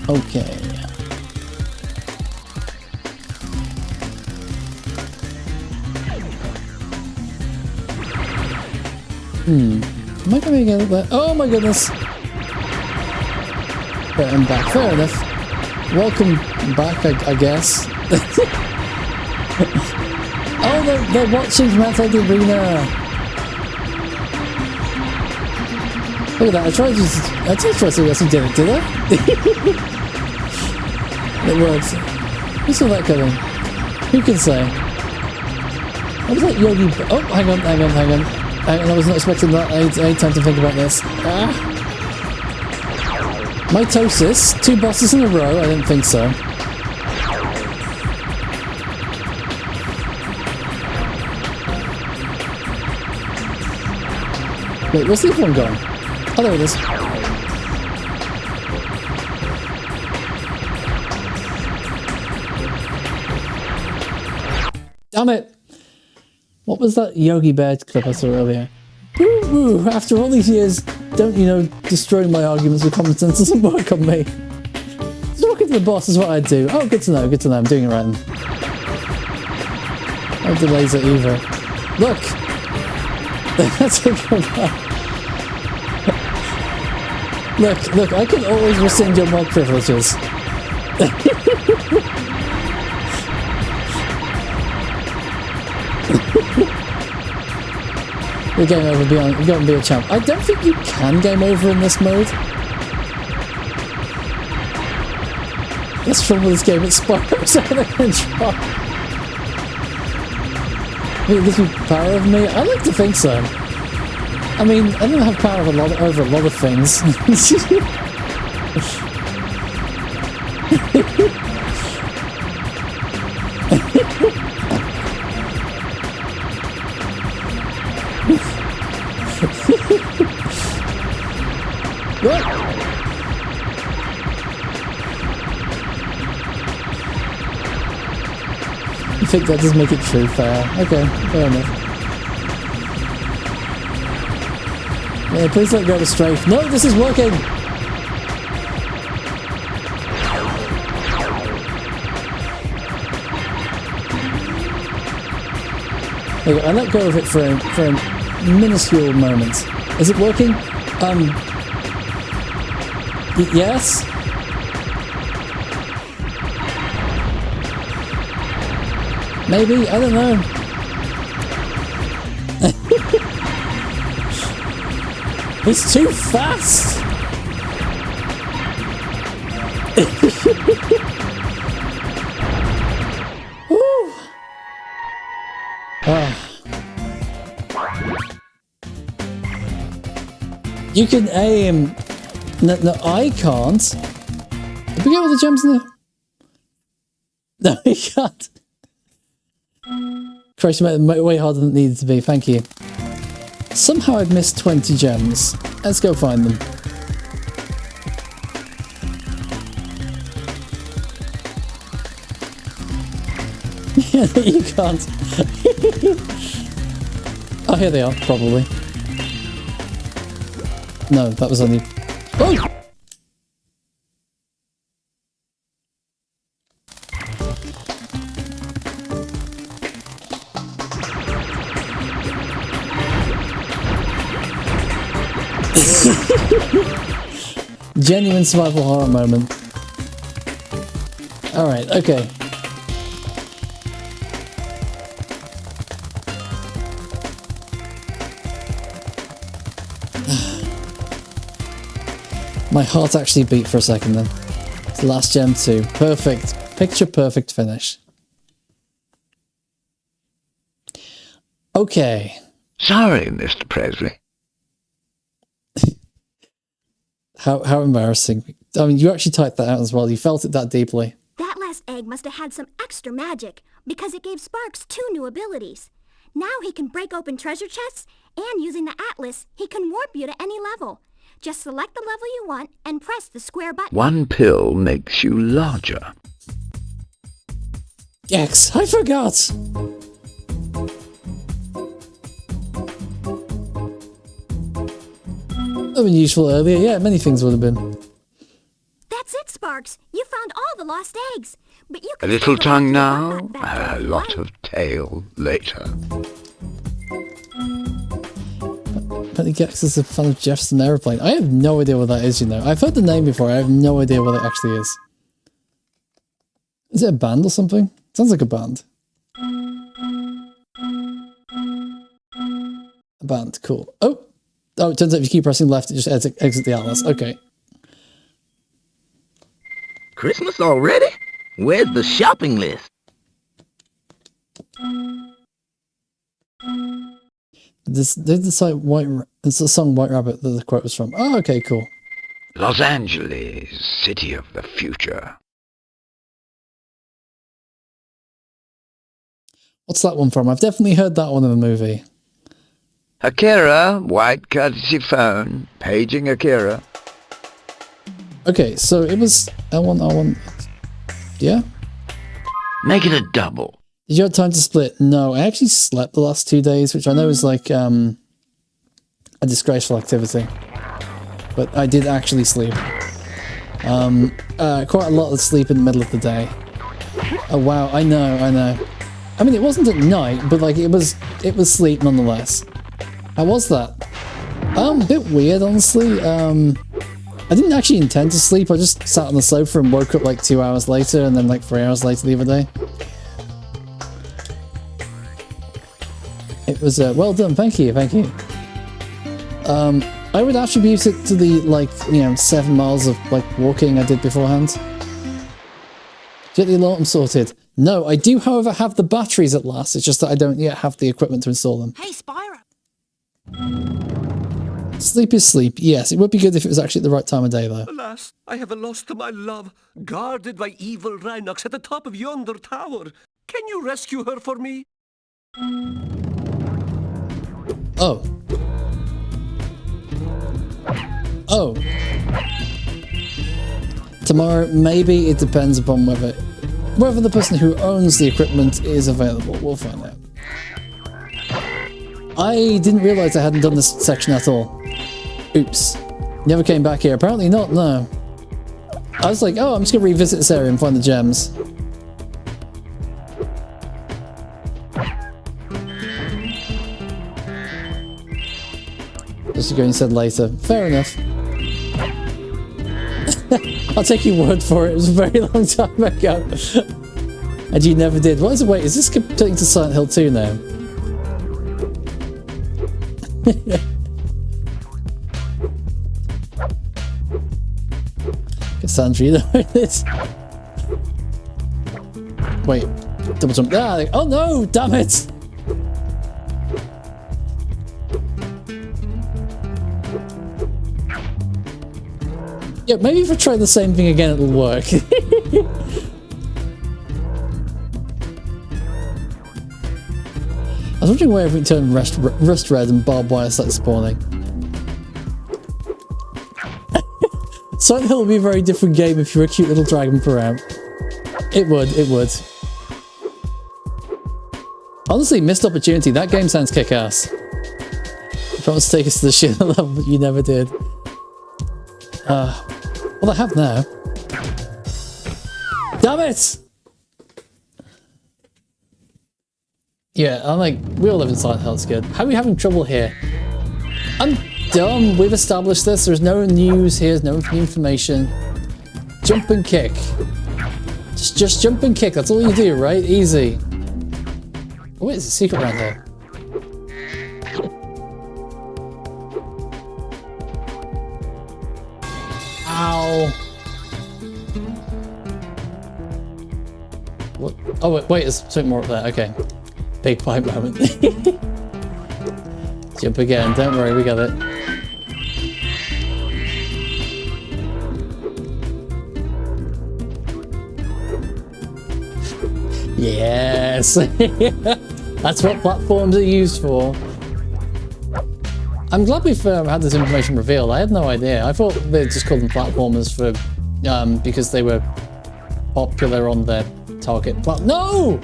Okay. Am I going to get it? Oh my goodness! But I'm back. Fair enough. Welcome back, I guess. Oh, they're watching from outside the arena. Look at that. I tried to see what I did it, did I? It works. Who saw that coming? Who can say? What was that Yogi? Oh, hang on. I was not expecting that. I need time to think about this. Mitosis? 2 bosses in a row? I didn't think so. Wait, where's the other one gone? Oh, there it is. Damn it! What was that Yogi Bear clip I saw earlier? Woo! After all these years, don't, destroying my arguments with common sense doesn't work on me. Talking to the boss is what I do. Oh, good to know, I'm doing it right then. No delays at either. Look! That's it from that. Look, I can always rescind your mod privileges. The game over, you're going to be a champ. I don't think you can game over in this mode. That's the problem with this game, it's Spyro, so I'm going to try. It gives me power over me? I like to think so. I mean, I don't have power over a lot of things. What? You think that does make it true? Fair. Okay, fair enough. Yeah, please let go of the strafe. No, this is working! There you go. I let go of it for a minuscule moment. Is it working? Yes? Maybe? I don't know. It's too fast! Woo! You can aim. No, I can't. Did we get all the gems in there? No, we can't. Christ, you made it way harder than it needed to be. Thank you. Somehow I've missed 20 gems. Let's go find them. Yeah, you can't. Oh, here they are, probably. No, that was only... Oh! Genuine survival horror moment. Alright, okay. My heart actually beat for a second then. It's the last gem too. Perfect. Picture perfect finish. Okay. Sorry, Mr. Presley. How embarrassing. I mean, you actually typed that out as well. You felt it that deeply. That last egg must have had some extra magic, because it gave Sparks 2 new abilities. Now he can break open treasure chests, and using the atlas, he can warp you to any level. Just select the level you want and press the square button. One pill makes you larger. Yes, I forgot! That would have been useful earlier. Yeah, many things would have been. That's it, Sparks. You found all the lost eggs. But you A can little still go back tongue to the now, wombat factory a if you lot like. of tail later. Apparently Gex is a fan of Jefferson Aeroplane. I have no idea what that is, you know. I've heard the name before. I have no idea what it actually is. Is it a band or something? Sounds like a band. A band, cool. Oh! Oh, it turns out if you keep pressing left, it just exit the atlas. Okay. Christmas already? Where's the shopping list? There's the song White Rabbit that the quote was from. Oh, okay, cool. Los Angeles, city of the future. What's that one from? I've definitely heard that one in the movie. Akira, white courtesy phone, paging Akira. Okay, so it was L1. Yeah? Make it a double. Did you have time to split? No, I actually slept the last 2 days, which I know is like a disgraceful activity. But I did actually sleep. Quite a lot of sleep in the middle of the day. Oh wow, I know. I mean, it wasn't at night, but like it was sleep nonetheless. How was that? A bit weird, honestly. I didn't actually intend to sleep. I just sat on the sofa and woke up like 2 hours later, and then like 3 hours later the other day. It was well done. Thank you. I would attribute it to the 7 miles of like walking I did beforehand. Get the alarm sorted. No, I do, however, have the batteries at last. It's just that I don't yet have the equipment to install them. Hey, Spyro. Sleep is sleep. Yes, it would be good if it was actually at the right time of day, though. Alas, I have lost my love, guarded by evil Rhinox at the top of yonder tower. Can you rescue her for me? Oh. Oh. Tomorrow, maybe. It depends upon whether the person who owns the equipment is available. We'll find out. I didn't realize I hadn't done this section at all. Oops. Never came back here. Apparently not, no. I was like, oh, I'm just gonna revisit this area and find the gems. Just going said later. Fair enough. I'll take your word for it. It was a very long time ago. And you never did. What is it? Wait, is this taking to Silent Hill 2 now? Cassandra, you know this. Wait, double jump. Ah, oh no, damn it! Yeah, maybe if I try the same thing again, it'll work. I was wondering why every turn rust red and barbed wire started spawning. Silent Hill would be a very different game if you were a cute little dragon per ramp. It would, it would. Honestly, missed opportunity. That game sounds kick-ass. You promised to take us to the shit level, but you never did. Well, I have now. Damn it! Yeah, I'm like, we all live in Silent Hill, it's good. How are we having trouble here? I'm dumb, we've established this, there's no news here, there's no new information. Jump and kick. Just jump and kick, that's all you do, right? Easy. Oh wait, there's a secret around here. Ow. What? Oh wait, there's something more up there, okay. Big pipe moment. Jump again, don't worry, we got it. Yes! That's what platforms are used for. I'm glad we've had this information revealed. I had no idea. I thought they just called them platformers for because they were popular on their target No!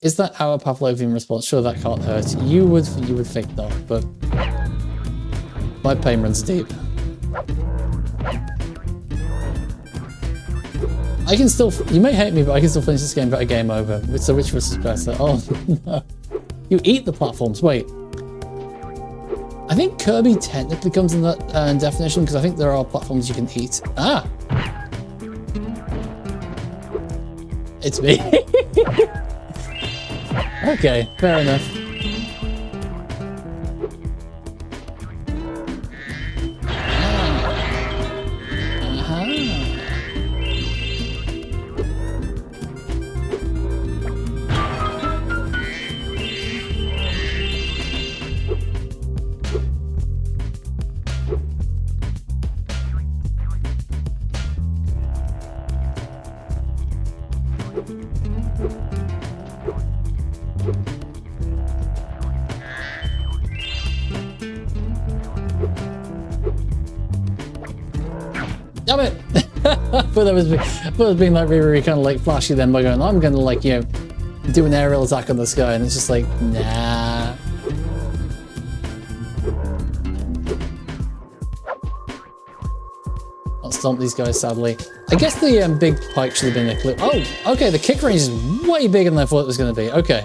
Is that our Pavlovian response? Sure, that can't hurt. You would think not, but my pain runs deep. I can still. You may hate me, but I can still finish this game without a game over. So which was better? Oh no! You eat the platforms. Wait. I think Kirby technically comes in that definition because I think there are platforms you can eat. Ah! It's me. Okay, fair enough. Damn it! I thought it was being like really kind of like flashy then by going, I'm gonna like, you know, do an aerial attack on this guy, and it's just like, nah. I'll stomp these guys sadly. I guess the big pike should have been a clip. Oh, okay, the kick range is way bigger than I thought it was gonna be. Okay.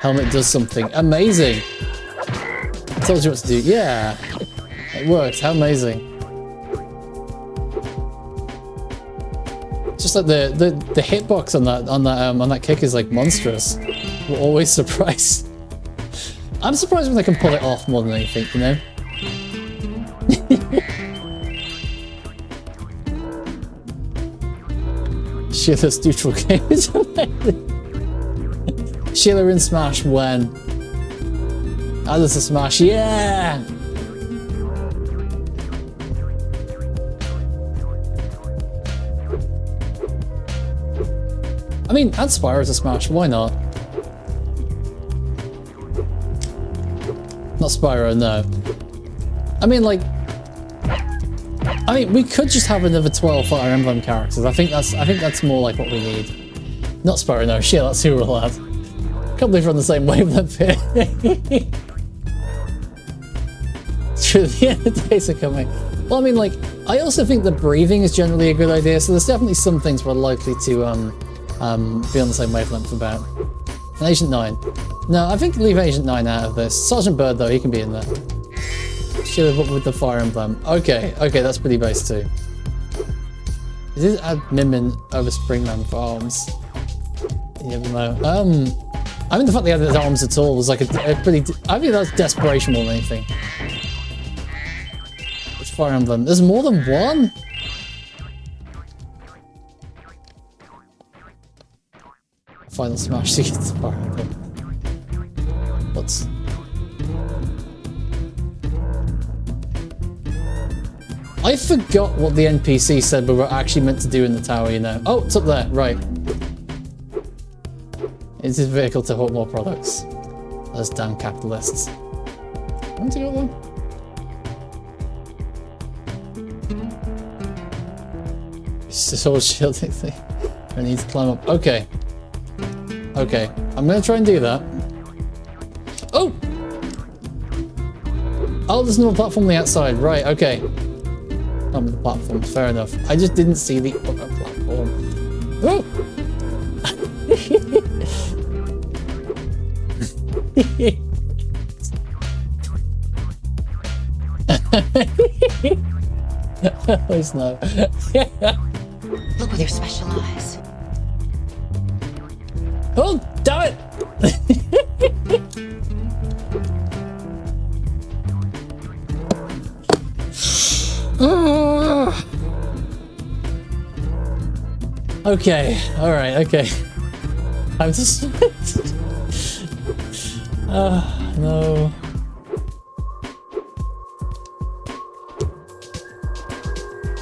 Helmet does something. Amazing! I told you what to do. Yeah! It works. How amazing. Just like the hitbox on that kick is like monstrous. We're always surprised. I'm surprised when they can pull it off more than anything, you know? Sheila's neutral game is amazing. Sheila in Smash when? Ah, there's a Smash, yeah! I mean, add Spyro to Smash, why not? Not Spyro, no. I mean, like... we could just have another 12 Fire Emblem characters. I think that's more like what we need. Not Spyro, no. Shit, that's who we'll have. Can't believe we're on the same wavelength here. True, the end of the days are coming. Well, I mean, like, I also think that breathing is generally a good idea, so there's definitely some things we're likely to be on the same wavelength about. And Agent 9. No, I think leave Agent 9 out of this. Sergeant Bird, though, he can be in there. Should have up with the Fire Emblem. Okay, that's pretty base too. Is this add Mimmin over Springman for arms? You never know. I mean, the fact they added arms at all was like a pretty... I think that's desperation more than anything. Which Fire Emblem? There's more than one? Final Smash to get the Fire Emblem. What's... I forgot what the NPC said we were actually meant to do in the tower, you know. Oh, it's up there, right. It's his vehicle to hawk more products. Those damn capitalists. Want to go one? It's this whole shielding thing. I need to climb up. Okay. Okay. I'm gonna try and do that. Oh! Oh, there's another platform on the outside. Right, okay. The platform, fair enough. I just didn't see the other platform. Oh! Please no. Look with your special eyes. Oh, damn it! Okay, alright, okay. I'm just... no.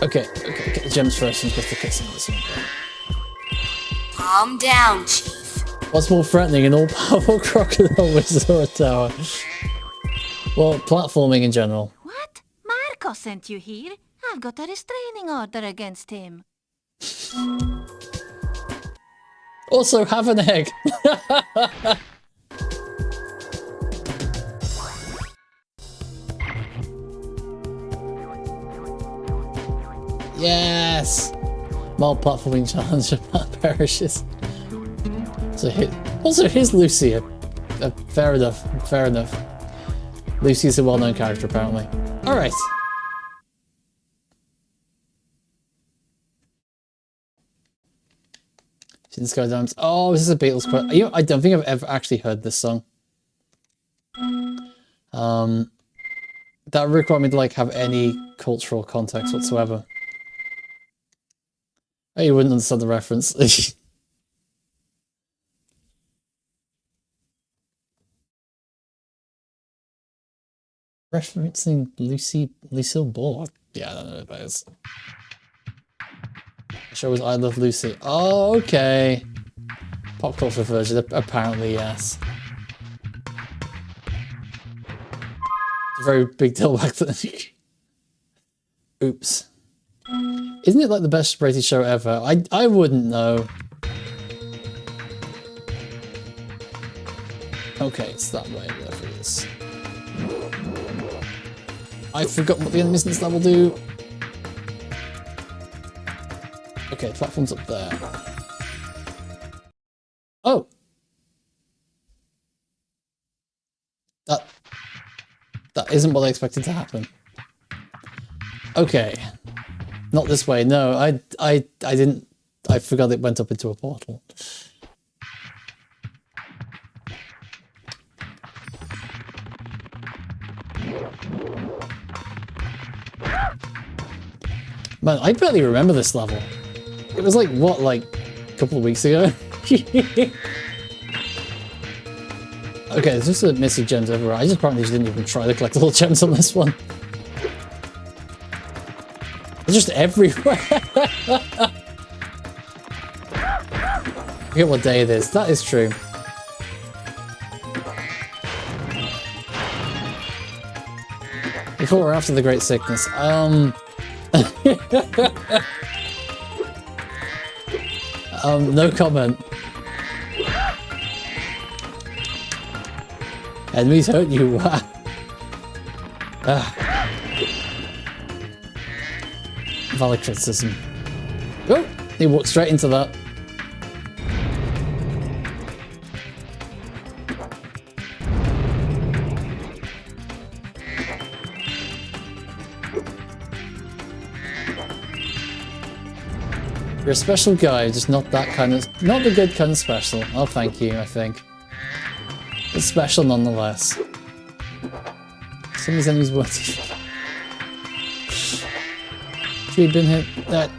Okay, get the gems first and get the cutscene this one. Calm down, Chief. What's more threatening, an all-powerful crocodile wizard or a tower? Well, platforming in general. What? Marco sent you here? I've got a restraining order against him. Also, have an egg. Yes! Mild platforming challenge about perishes. So also, here's Lucy. Fair enough, fair enough. Lucy's a well-known character, apparently. Alright. Sky Dams. Oh, this is a Beatles quote. You know, I don't think I've ever actually heard this song. That would require me to like have any cultural context whatsoever. Oh, you wouldn't understand the reference. Referencing Lucille Ball. Yeah, I don't know what that is. The show was I Love Lucy. Oh, okay. Pop culture version, apparently, yes. It's a very big deal back then. Oops. Isn't it like the best rated show ever? I wouldn't know. Okay, it's that way, whatever it is. I forgot what the enemies in this level do. Okay, platform's up there. Oh! That isn't what I expected to happen. Okay. Not this way, no. I didn't... I forgot it went up into a portal. Man, I barely remember this level. It was like, what, like a couple of weeks ago? Okay, there's just a missing gems everywhere. I just apparently just didn't even try to collect all the gems on this one. They're just everywhere. I forget what day it is. That is true. Before or after the Great Sickness? No comment. Enemies hurt you. Valid criticism. Oh, he walked straight into that. You're a special guy, just not that kind of, not the good kind of special. Oh, thank you, I think. It's special nonetheless. Some of these enemies weren't. Should we have been hit?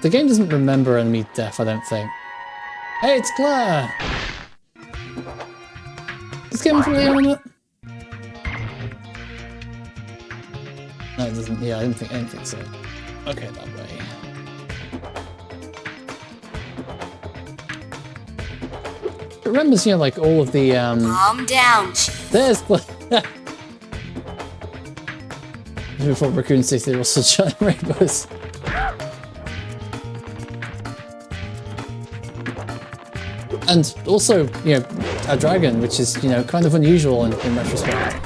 The game doesn't remember enemy death, I don't think. Hey, it's Claire! Is this game really on it? No, it doesn't. Yeah, I didn't think so. Okay, that way. It remembers, you know, like all of the Calm down. There's before Raccoon City, there was sunshine rainbows. And also, you know, a dragon, which is, you know, kind of unusual in retrospect.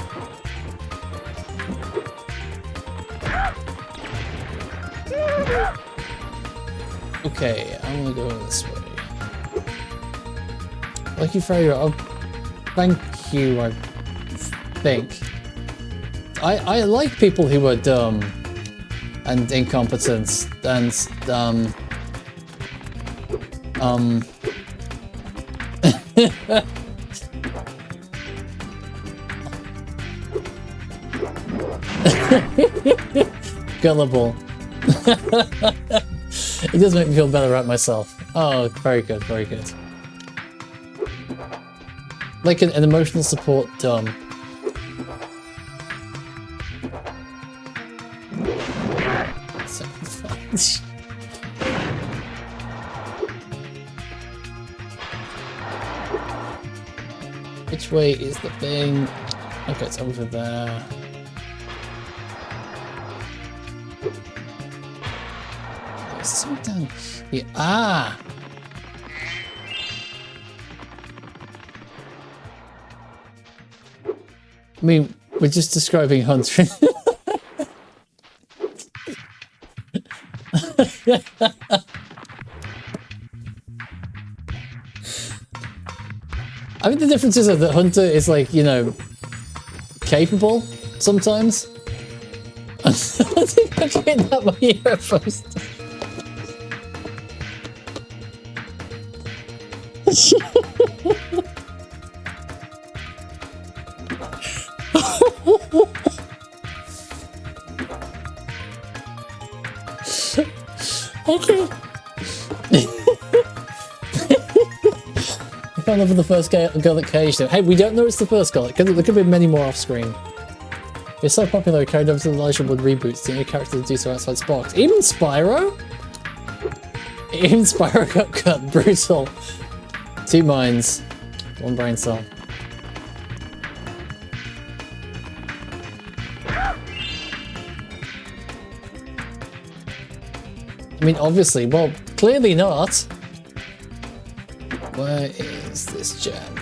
Okay, I'm gonna go this way. Thank you for your... thank you, I think. I like people who are dumb and incompetent and gullible. It does make me feel better about myself. Oh, very good, very good. Like an emotional support dumb. Which way is the thing? Okay, it's over there. There's something down here. Ah! I mean, we're just describing Hunter. I mean, the difference is that Hunter is like, you know, capable sometimes. I think I'm getting that my ear first. Okay. I fell in love with the first girl that caged him. Hey, we don't know it's the first girl. There could be many more off screen. You're so popular, it carried over to the Elijah Wood reboots. The only character to do so outside Sparks. Even Spyro? Even Spyro got cut. Brutal. 2 minds. 1 brain cell. I mean, obviously, well, clearly not. Where is this gem?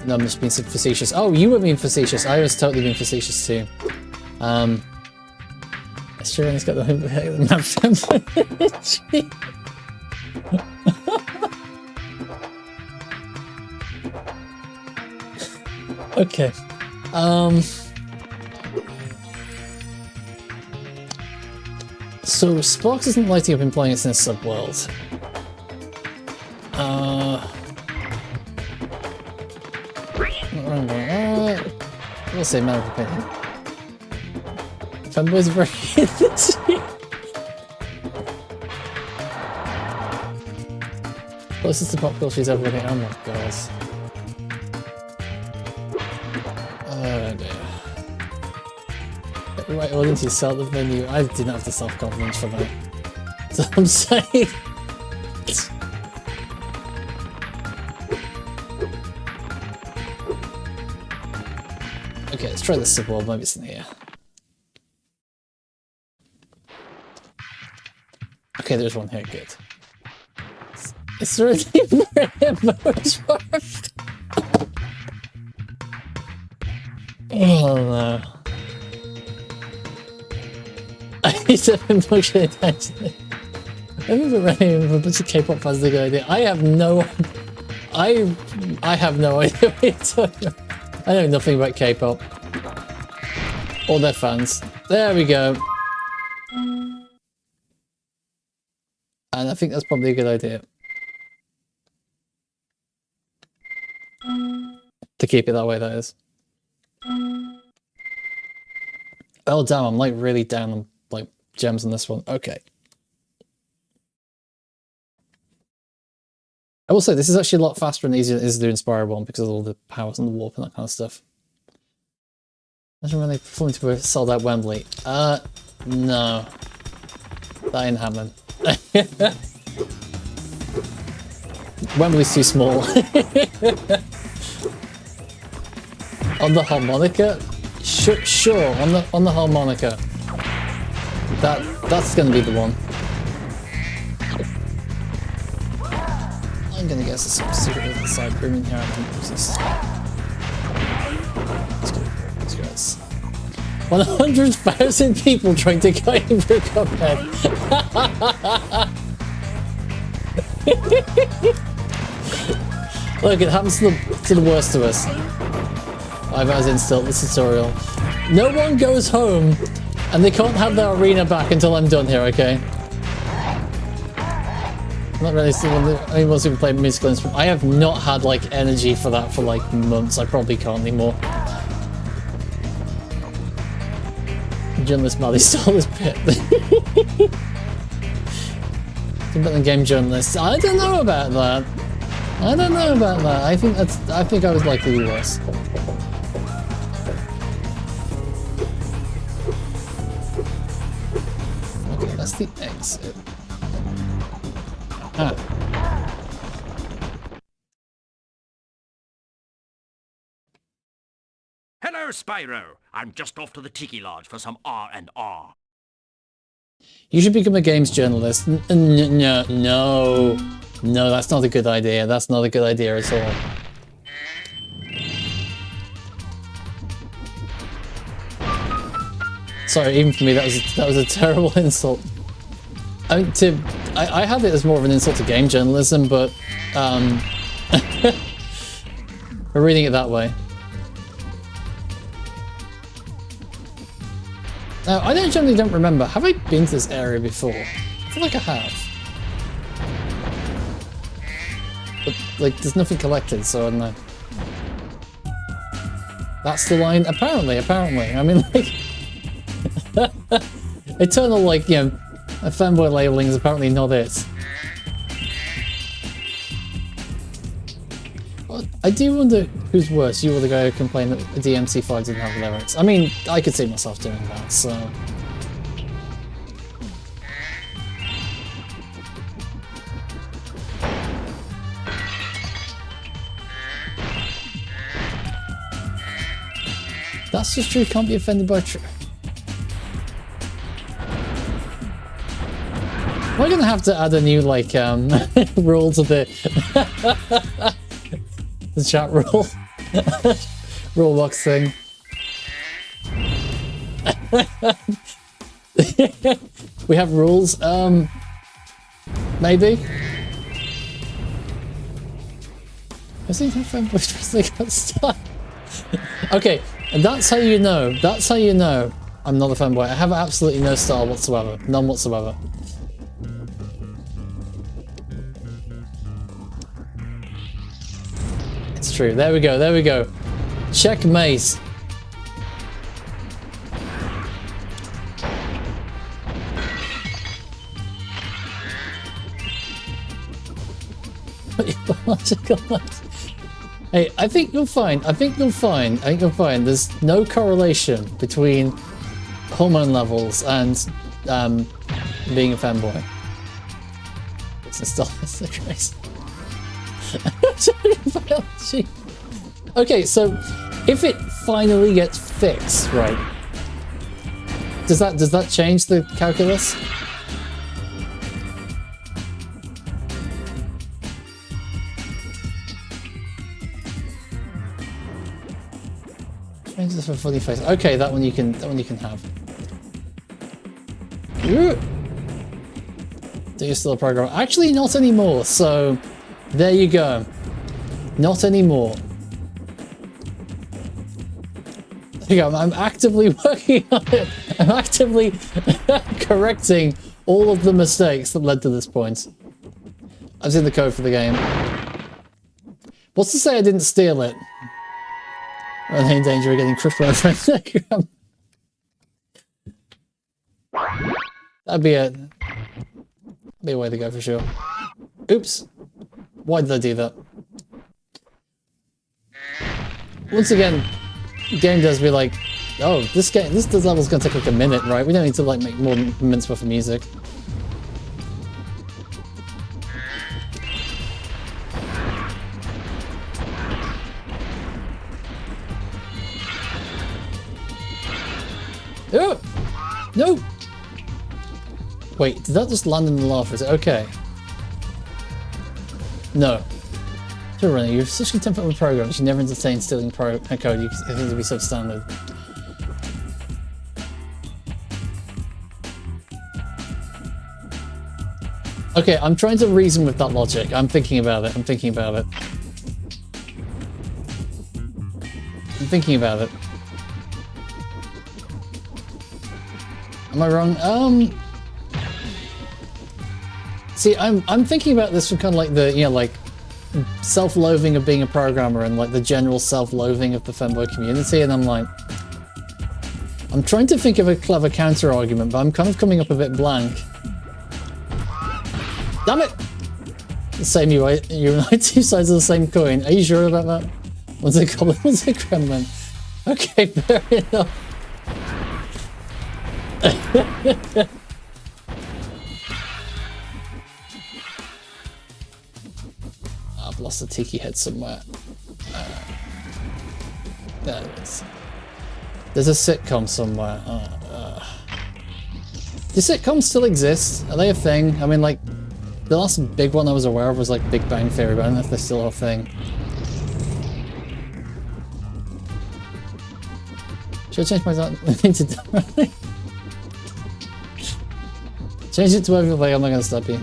No, I'm just being facetious. Oh, you were being facetious. I was totally being facetious too. It's true, René's got the map. Okay. So Sparks isn't lighting up implying it's in a subworld. We'll say matter of opinion. Fanboys are very closest to pop culture she's ever been. Oh my god. Oh dear. The right audience, you sell the venue. I didn't have the self-confidence for that. That's what I'm saying. Okay, let's try this subworld. Maybe it's in here. Okay, there's one here. Good. It's really very much worth. Oh no. I need to have emotional attention. I remember running with a bunch of K-pop fans the good idea. I have no idea what you're talking about. I know nothing about K-pop. Or their fans. There we go. And I think that's probably a good idea. To keep it that way, that is. Oh damn, I'm like really down on like gems on this one. Okay. I will say this is actually a lot faster and easier than it is doing Spyro 1 because of all the powers and the warp and that kind of stuff. Imagine when they performed to be sold out Wembley. No. That ain't happening. Wembley's too small. On the harmonica? Sure, on the harmonica. That's gonna be the one. I'm gonna guess there's some secret little side room in here. I don't use this. Let's go. 100,000 people trying to go in for a Cuphead. Look, it happens to the worst of us. I've as installed this tutorial. No one goes home and they can't have their arena back until I'm done here, okay? I'm not really anyone who can play musical instrument. I have not had like energy for that for like months. I probably can't anymore. Journalist Maddie stole this bit. Better than game journalists. I don't know about that. I don't know about that. I think I was likely worse. Okay, that's the exit. Ah. Hello, Spyro. I'm just off to the Tiki Lodge for some R&R. You should become a games journalist. No, that's not a good idea. That's not a good idea at all. Sorry, even for me, that was a terrible insult. I mean, I had it as more of an insult to game journalism, but we're reading it that way. Now, I generally don't remember. Have I been to this area before? I feel like I have. But, like, there's nothing collected, so I don't know. That's the line? Apparently. I mean, like... Eternal, like, you know, fanboy labeling is apparently not it. I do wonder who's worse, you or the guy who complained that the DMC5 didn't have lyrics. I mean, I could see myself doing that, so... That's just true, can't be offended by true. Am I gonna have to add a new, like, rule to the... the chat rule? Rule box thing. We have rules, maybe? I think my fanboys really got stuck. Okay, and that's how you know I'm not a fanboy. I have absolutely no style whatsoever. None whatsoever. It's true. There we go. Checkmate. Hey, I think you'll find. There's no correlation between hormone levels and being a fanboy. It's the crazy. Okay, so if it finally gets fixed, right? Does that change the calculus? Change this for funny face. Okay, that one you can have. Do you still a program? Actually, not anymore. So. There you go. Not anymore. There you go. I'm actively working on it. I'm actively correcting all of the mistakes that led to this point. I've seen the code for the game. What's to say I didn't steal it? René in danger of getting crushed by a friend. That'd be a way to go for sure. Oops. Why did I do that? Once again, the game does be like, oh, this level's gonna take like a minute, right? We don't need to like make more minutes worth of music. Oh! No! Wait, did that just land in the lava? Is it okay? No. Sure, René, you're such a temperament with programs. You never entertain stealing code. You seem to be so standard. Okay, I'm trying to reason with that logic. I'm thinking about it. I'm thinking about it. I'm thinking about it. Am I wrong? See, I'm thinking about this from kind of like the, you know, like self-loathing of being a programmer and like the general self-loathing of the femboy community, and I'm like, I'm trying to think of a clever counter-argument, but I'm kind of coming up a bit blank. Damn it! The same you and I, two sides of the same coin. Are you sure about that? What's it called? What's it gremlin? Okay, fair enough. I've lost a tiki head somewhere. There it is. There's a sitcom somewhere. Do sitcoms still exist? Are they a thing? I mean, like, the last big one I was aware of was like Big Bang Theory, but I don't know if they're still a thing. Should I change my thing to change it to everything? I'm not gonna stop you.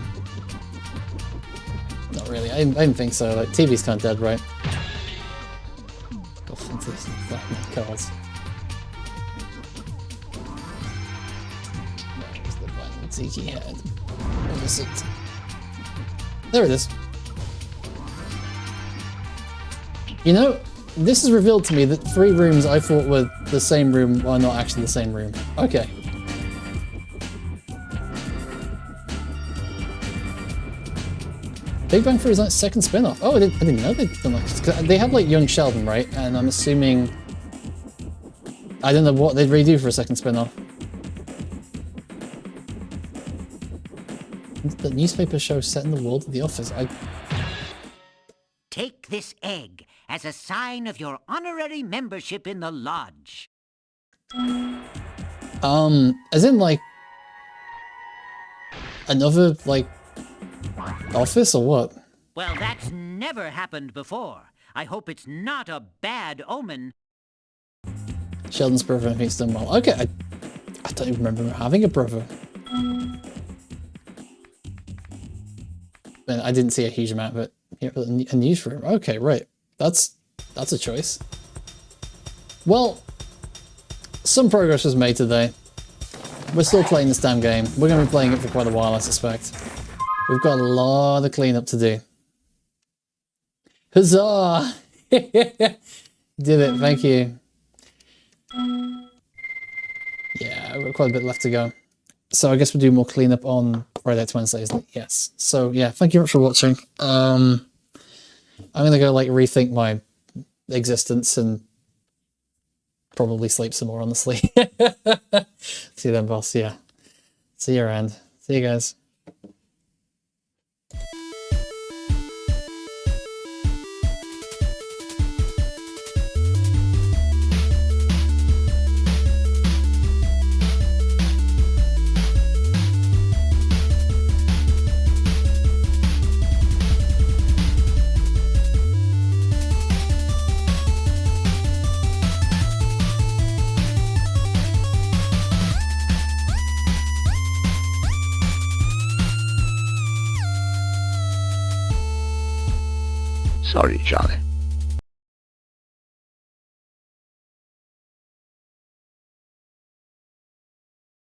Not really. I didn't think so. Like, TV's kind of dead, right? Go on to these cards. Where's the one tiki head? Where is it? There it is. You know, this has revealed to me that 3 rooms I thought were the same room are not actually the same room. Okay. Big Bang Theory is like second spin-off. Oh, I didn't know they'd done like, they have like Young Sheldon, right? And I'm assuming, I don't know what they'd redo for a second spin-off. The newspaper show set in the world of The Office. Take this egg as a sign of your honorary membership in the lodge. As in like another like office or what? Well, that's never happened before. I hope it's not a bad omen. Sheldon's brother thinks done well. Okay, I don't even remember having a brother. I didn't see a huge amount of it. Here, a newsroom. Okay, right. That's a choice. Well, some progress was made today. We're still playing this damn game. We're going to be playing it for quite a while, I suspect. We've got a lot of cleanup to do. Huzzah! Did it, thank you. Yeah, we've got quite a bit left to go. So I guess we'll do more cleanup on Friday to Wednesday, isn't it? Yes. So yeah, thank you very much for watching. I'm gonna go like rethink my existence and probably sleep some more, honestly. See you then, boss. Yeah. See you around. See you guys. Sorry, Charlie.